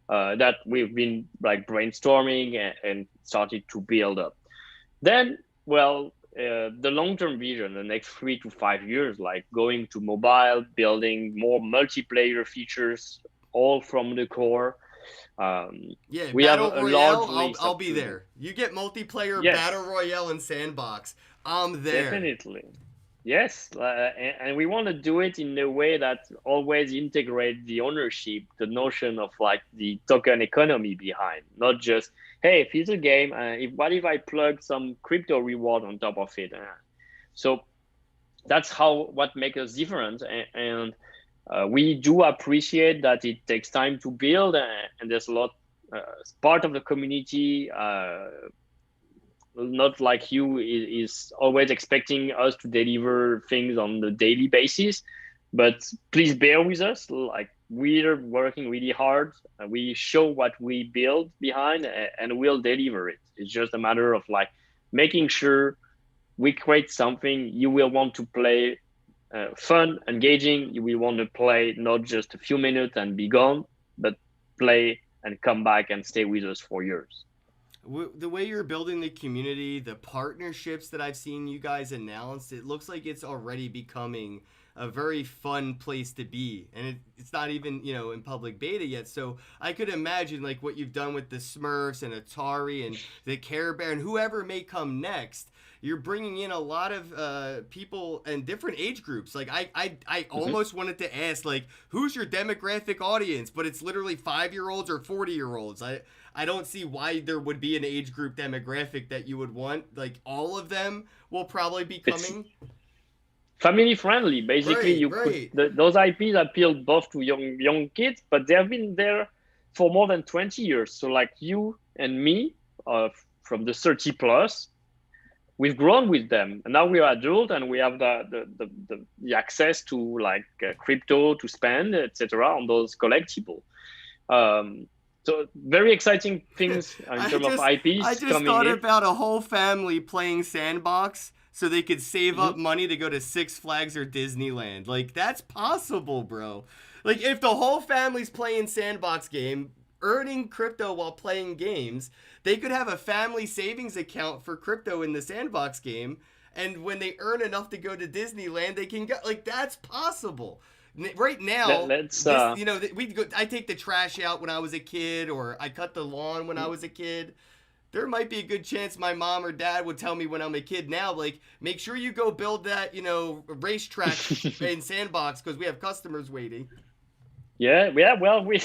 Speaker 3: that we've been like brainstorming and started to build up. Then, well, the long-term vision, the next 3 to 5 years, like going to mobile, building more multiplayer features, all from the core.
Speaker 1: Yeah,
Speaker 3: we have
Speaker 1: Battle
Speaker 3: a
Speaker 1: Royale,
Speaker 3: large list
Speaker 1: I'll
Speaker 3: of
Speaker 1: be
Speaker 3: tools.
Speaker 1: there. You get multiplayer
Speaker 3: Yes.
Speaker 1: Battle Royale and Sandbox, I'm there.
Speaker 3: Definitely. Yes, and we want to do it in a way that always integrate the ownership, the notion of like the token economy behind, not just, hey, if it's a game, what if I plug some crypto reward on top of it? So that's what makes us different, and we do appreciate that it takes time to build, and there's a lot part of the community. Not like you is always expecting us to deliver things on the daily basis, but please bear with us. Like, we're working really hard. We show what we build behind, and we'll deliver it. It's just a matter of like making sure we create something you will want to play, fun, engaging. You will want to play not just a few minutes and be gone, but play and come back and stay with us for years.
Speaker 1: The way you're building the community, the partnerships that I've seen you guys announce, it looks like it's already becoming a very fun place to be, and it's not even, you know, in public beta yet. So I could imagine like what you've done with the Smurfs and Atari and the Care Bear and whoever may come next. You're bringing in a lot of people and different age groups. Like I almost wanted to ask, like, who's your demographic audience? But it's literally 5-year-olds or 40-year-olds. I don't see why there would be an age group demographic that you would want. Like, all of them will probably be coming.
Speaker 3: It's family friendly, basically. Those IPs appeal both to young kids, but they have been there for more than 20 years. So like you and me, from the 30 plus, we've grown with them, and now we are adult, and we have the access to like crypto to spend, etc. on those collectibles. So very exciting things in terms of IPs.
Speaker 1: I just thought about a whole family playing Sandbox so they could save up money to go to Six Flags or Disneyland. Like, that's possible, bro. Like, if the whole family's playing Sandbox game, earning crypto while playing games, they could have a family savings account for crypto in the Sandbox game, and when they earn enough to go to Disneyland, they can go. Like, that's possible. Right now, you know, I take the trash out when I was a kid, or I cut the lawn when I was a kid. There might be a good chance my mom or dad would tell me when I'm a kid now, like, make sure you go build that, you know, racetrack in Sandbox because we have customers waiting.
Speaker 3: Yeah. Well, we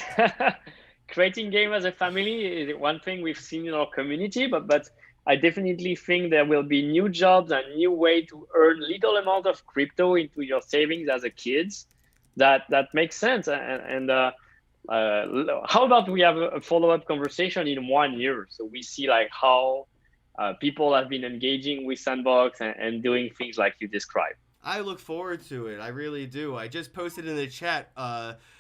Speaker 3: creating game as a family is one thing we've seen in our community, but I definitely think there will be new jobs and new way to earn little amount of crypto into your savings as a kid. That makes sense. And how about we have a follow-up conversation in 1 year, so we see like how people have been engaging with Sandbox and doing things like you described.
Speaker 1: I look forward to it. I really do. I just posted in the chat,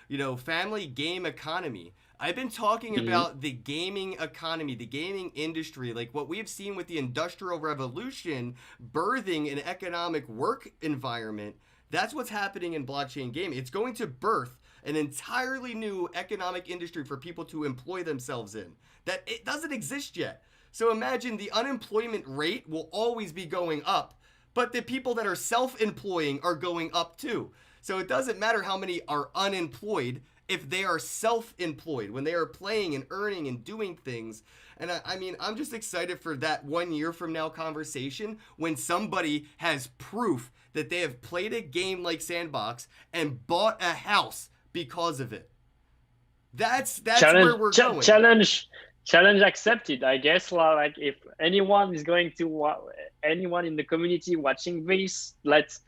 Speaker 1: you know, family game economy. I've been talking about the gaming economy, the gaming industry, like what we've seen with the Industrial Revolution birthing an economic work environment. That's what's happening in blockchain gaming. It's going to birth an entirely new economic industry for people to employ themselves in that it doesn't exist yet. So imagine the unemployment rate will always be going up, but the people that are self-employing are going up too. So it doesn't matter how many are unemployed if they are self-employed, when they are playing and earning and doing things. And I mean, I'm just excited for that 1 year from now conversation when somebody has proof that they have played a game like Sandbox and bought a house because of it. That's where we're going.
Speaker 3: Challenge accepted, I guess. Like, if anyone is going to, anyone in the community watching this, let's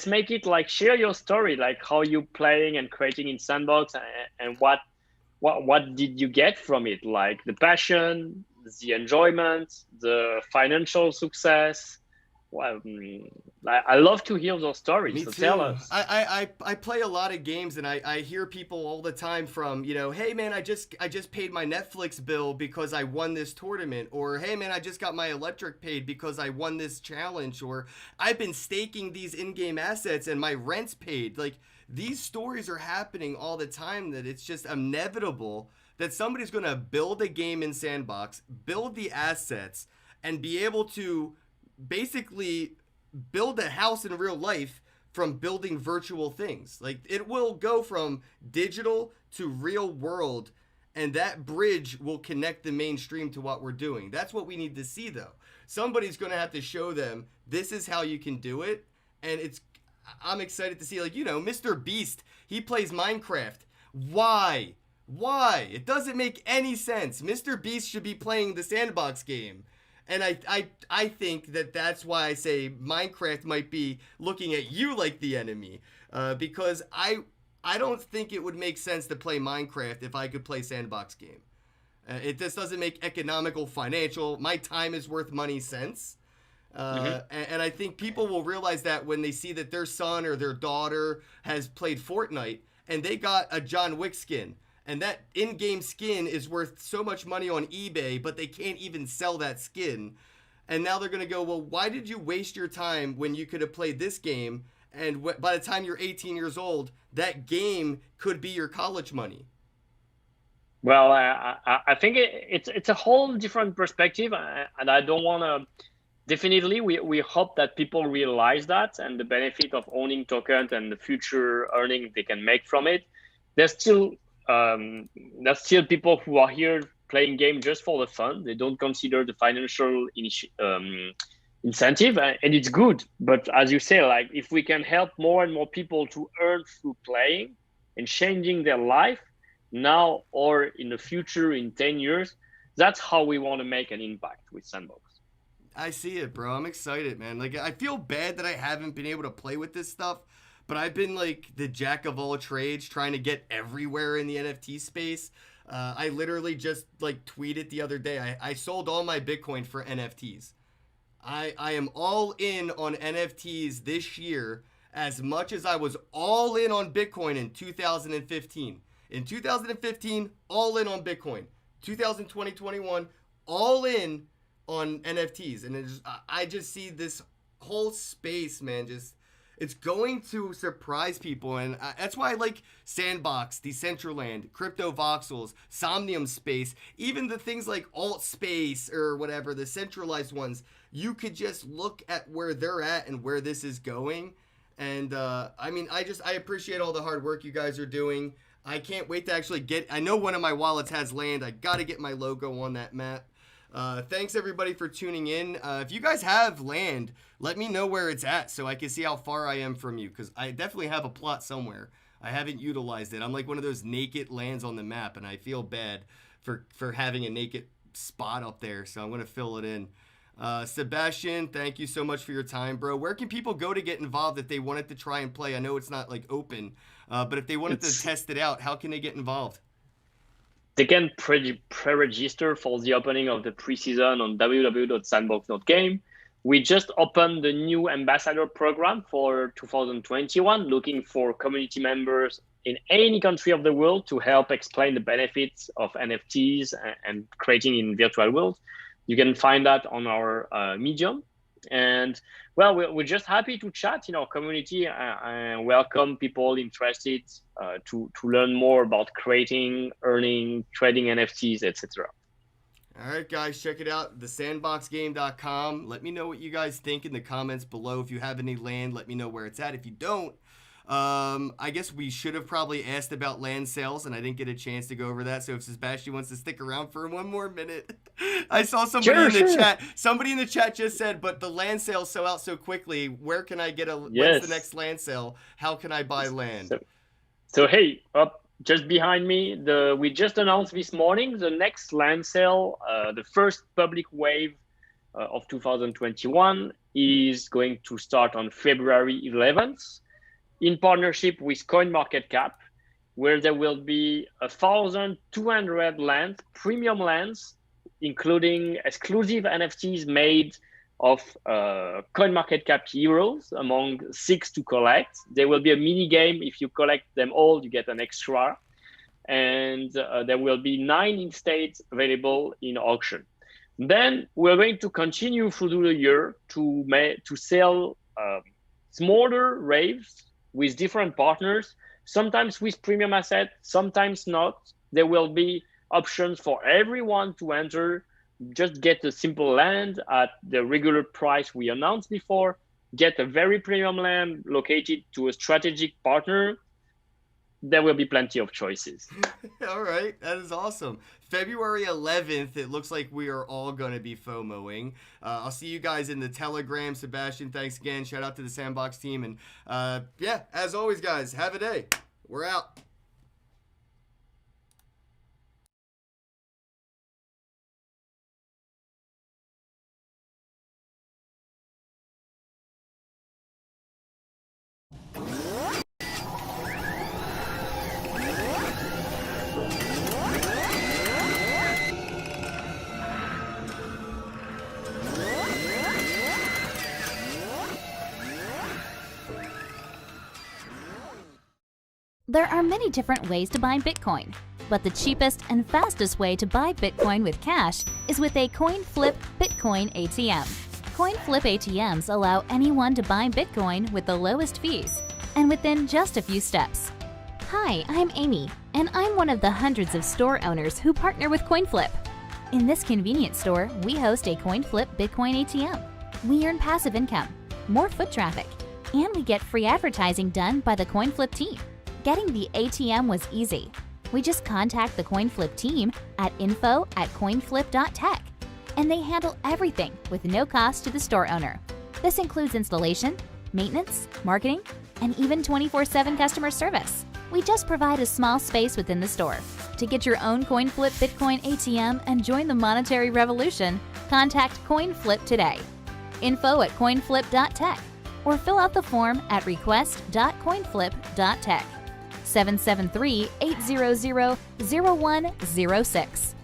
Speaker 3: make it like, share your story, like how you playing and creating in Sandbox, and what did you get from it? Like the passion, the enjoyment, the financial success. I love to hear those stories.
Speaker 1: Me
Speaker 3: so
Speaker 1: too.
Speaker 3: Tell us.
Speaker 1: I play a lot of games, and I hear people all the time from, hey man, I just paid my Netflix bill because I won this tournament, or hey man, I just got my electric paid because I won this challenge, or I've been staking these in-game assets and my rent's paid. Like, these stories are happening all the time, that it's just inevitable that somebody's going to build a game in Sandbox, build the assets, and be able to basically build a house in real life from building virtual things. Like, it will go from digital to real world, and that bridge will connect the mainstream to what we're doing. That's what we need to see, though. Somebody's going to have to show them this is how you can do it, and I'm excited to see, like, Mr. Beast, he plays Minecraft. Why? It doesn't make any sense. Mr. Beast should be playing the Sandbox game. And I think that's why I say Minecraft might be looking at you like the enemy, because I don't think it would make sense to play Minecraft if I could play Sandbox game. It just doesn't make economical, financial, my time is worth money sense. And I think people will realize that when they see that their son or their daughter has played Fortnite and they got a John Wick skin. And that in-game skin is worth so much money on eBay, but they can't even sell that skin. And now they're going to go, well, why did you waste your time when you could have played this game? And by the time you're 18 years old, that game could be your college money.
Speaker 3: Well, I think it's a whole different perspective. And I don't want to... Definitely, we hope that people realize that and the benefit of owning tokens and the future earning they can make from it. There's still people who are here playing game just for the fun. They don't consider the financial incentive, and it's good. But as you say, like, if we can help more and more people to earn through playing and changing their life now or in the future in 10 years, that's how we want to make an impact with Sandbox.
Speaker 1: I see it, bro. I'm excited, man. Like, I feel bad that I haven't been able to play with this stuff, but I've been like the jack of all trades, trying to get everywhere in the NFT space. I literally just like tweeted the other day, I sold all my Bitcoin for NFTs. I am all in on NFTs this year as much as I was all in on Bitcoin in 2015. In 2015, all in on Bitcoin. 2020, 21, all in on NFTs. And I just see this whole space, man, it's going to surprise people, and that's why I like Sandbox, Decentraland, Crypto Voxels, Somnium Space, even the things like Alt Space or whatever, the centralized ones. You could just look at where they're at and where this is going. And I mean, I appreciate all the hard work you guys are doing. I can't wait to actually I know one of my wallets has land. I got to get my logo on that map. Thanks everybody for tuning in. If you guys have land, let me know where it's at so I can see how far I am from you, because I definitely have a plot somewhere. I haven't utilized it. I'm like one of those naked lands on the map, and I feel bad for having a naked spot up there, so I'm going to fill it in. Sebastien, thank you so much for your time, bro. Where can people go to get involved if they wanted to try and play? I know it's not like open, but if they wanted to test it out, how can they get involved?
Speaker 3: They can pre-register for the opening of the preseason on www.sandbox.game. We just opened the new ambassador program for 2021, looking for community members in any country of the world to help explain the benefits of NFTs and creating in virtual worlds. You can find that on our Medium. And well, we're just happy to chat in our community and welcome people interested to learn more about creating, earning, trading NFTs, etc.
Speaker 1: All right, guys, check it out, thesandboxgame.com. Let me know what you guys think in the comments below. If you have any land, let me know where it's at. If you don't, I guess we should have probably asked about land sales, and I didn't get a chance to go over that. So if Sebastien wants to stick around for one more minute. I saw somebody in the chat. Somebody in the chat just said, but the land sales sell out so quickly. Where can I get when's the next land sale? How can I buy land?
Speaker 3: So hey, up just behind me, we just announced this morning the next land sale, the first public wave of 2021 is going to start on February 11th. In partnership with CoinMarketCap, where there will be 1,200 lands, premium lands, including exclusive NFTs made of CoinMarketCap heroes among 6 to collect. There will be a mini game. If you collect them all, you get an extra. And there will be 9 in state available in auction. Then we're going to continue through the year to sell smaller raves with different partners, sometimes with premium asset, sometimes not. There will be options for everyone to enter. Just get a simple land at the regular price we announced before, get a very premium land located to a strategic partner. There will be plenty of choices.
Speaker 1: All right, that is awesome. February 11th, it looks like we are all going to be FOMOing. I'll see you guys in the Telegram. Sebastien, thanks again. Shout out to the Sandbox team. And yeah, as always, guys, have a day. We're out.
Speaker 2: There are many different ways to buy Bitcoin, but the cheapest and fastest way to buy Bitcoin with cash is with a coin flip Bitcoin ATM. Coin flip ATMs allow anyone to buy Bitcoin with the lowest fees and within just a few steps. Hi, I'm Amy, and I'm one of the hundreds of store owners who partner with CoinFlip. In this convenient store, we host a CoinFlip Bitcoin ATM. We earn passive income, more foot traffic, and we get free advertising done by the CoinFlip team. Getting the ATM was easy. We just contact the CoinFlip team at info@coinflip.tech, and they handle everything with no cost to the store owner. This includes installation, maintenance, marketing, and even 24/7 customer service. We just provide a small space within the store. To get your own CoinFlip Bitcoin ATM and join the monetary revolution, contact CoinFlip today. info@coinflip.tech, or fill out the form at request.coinflip.tech. 773-800-0106.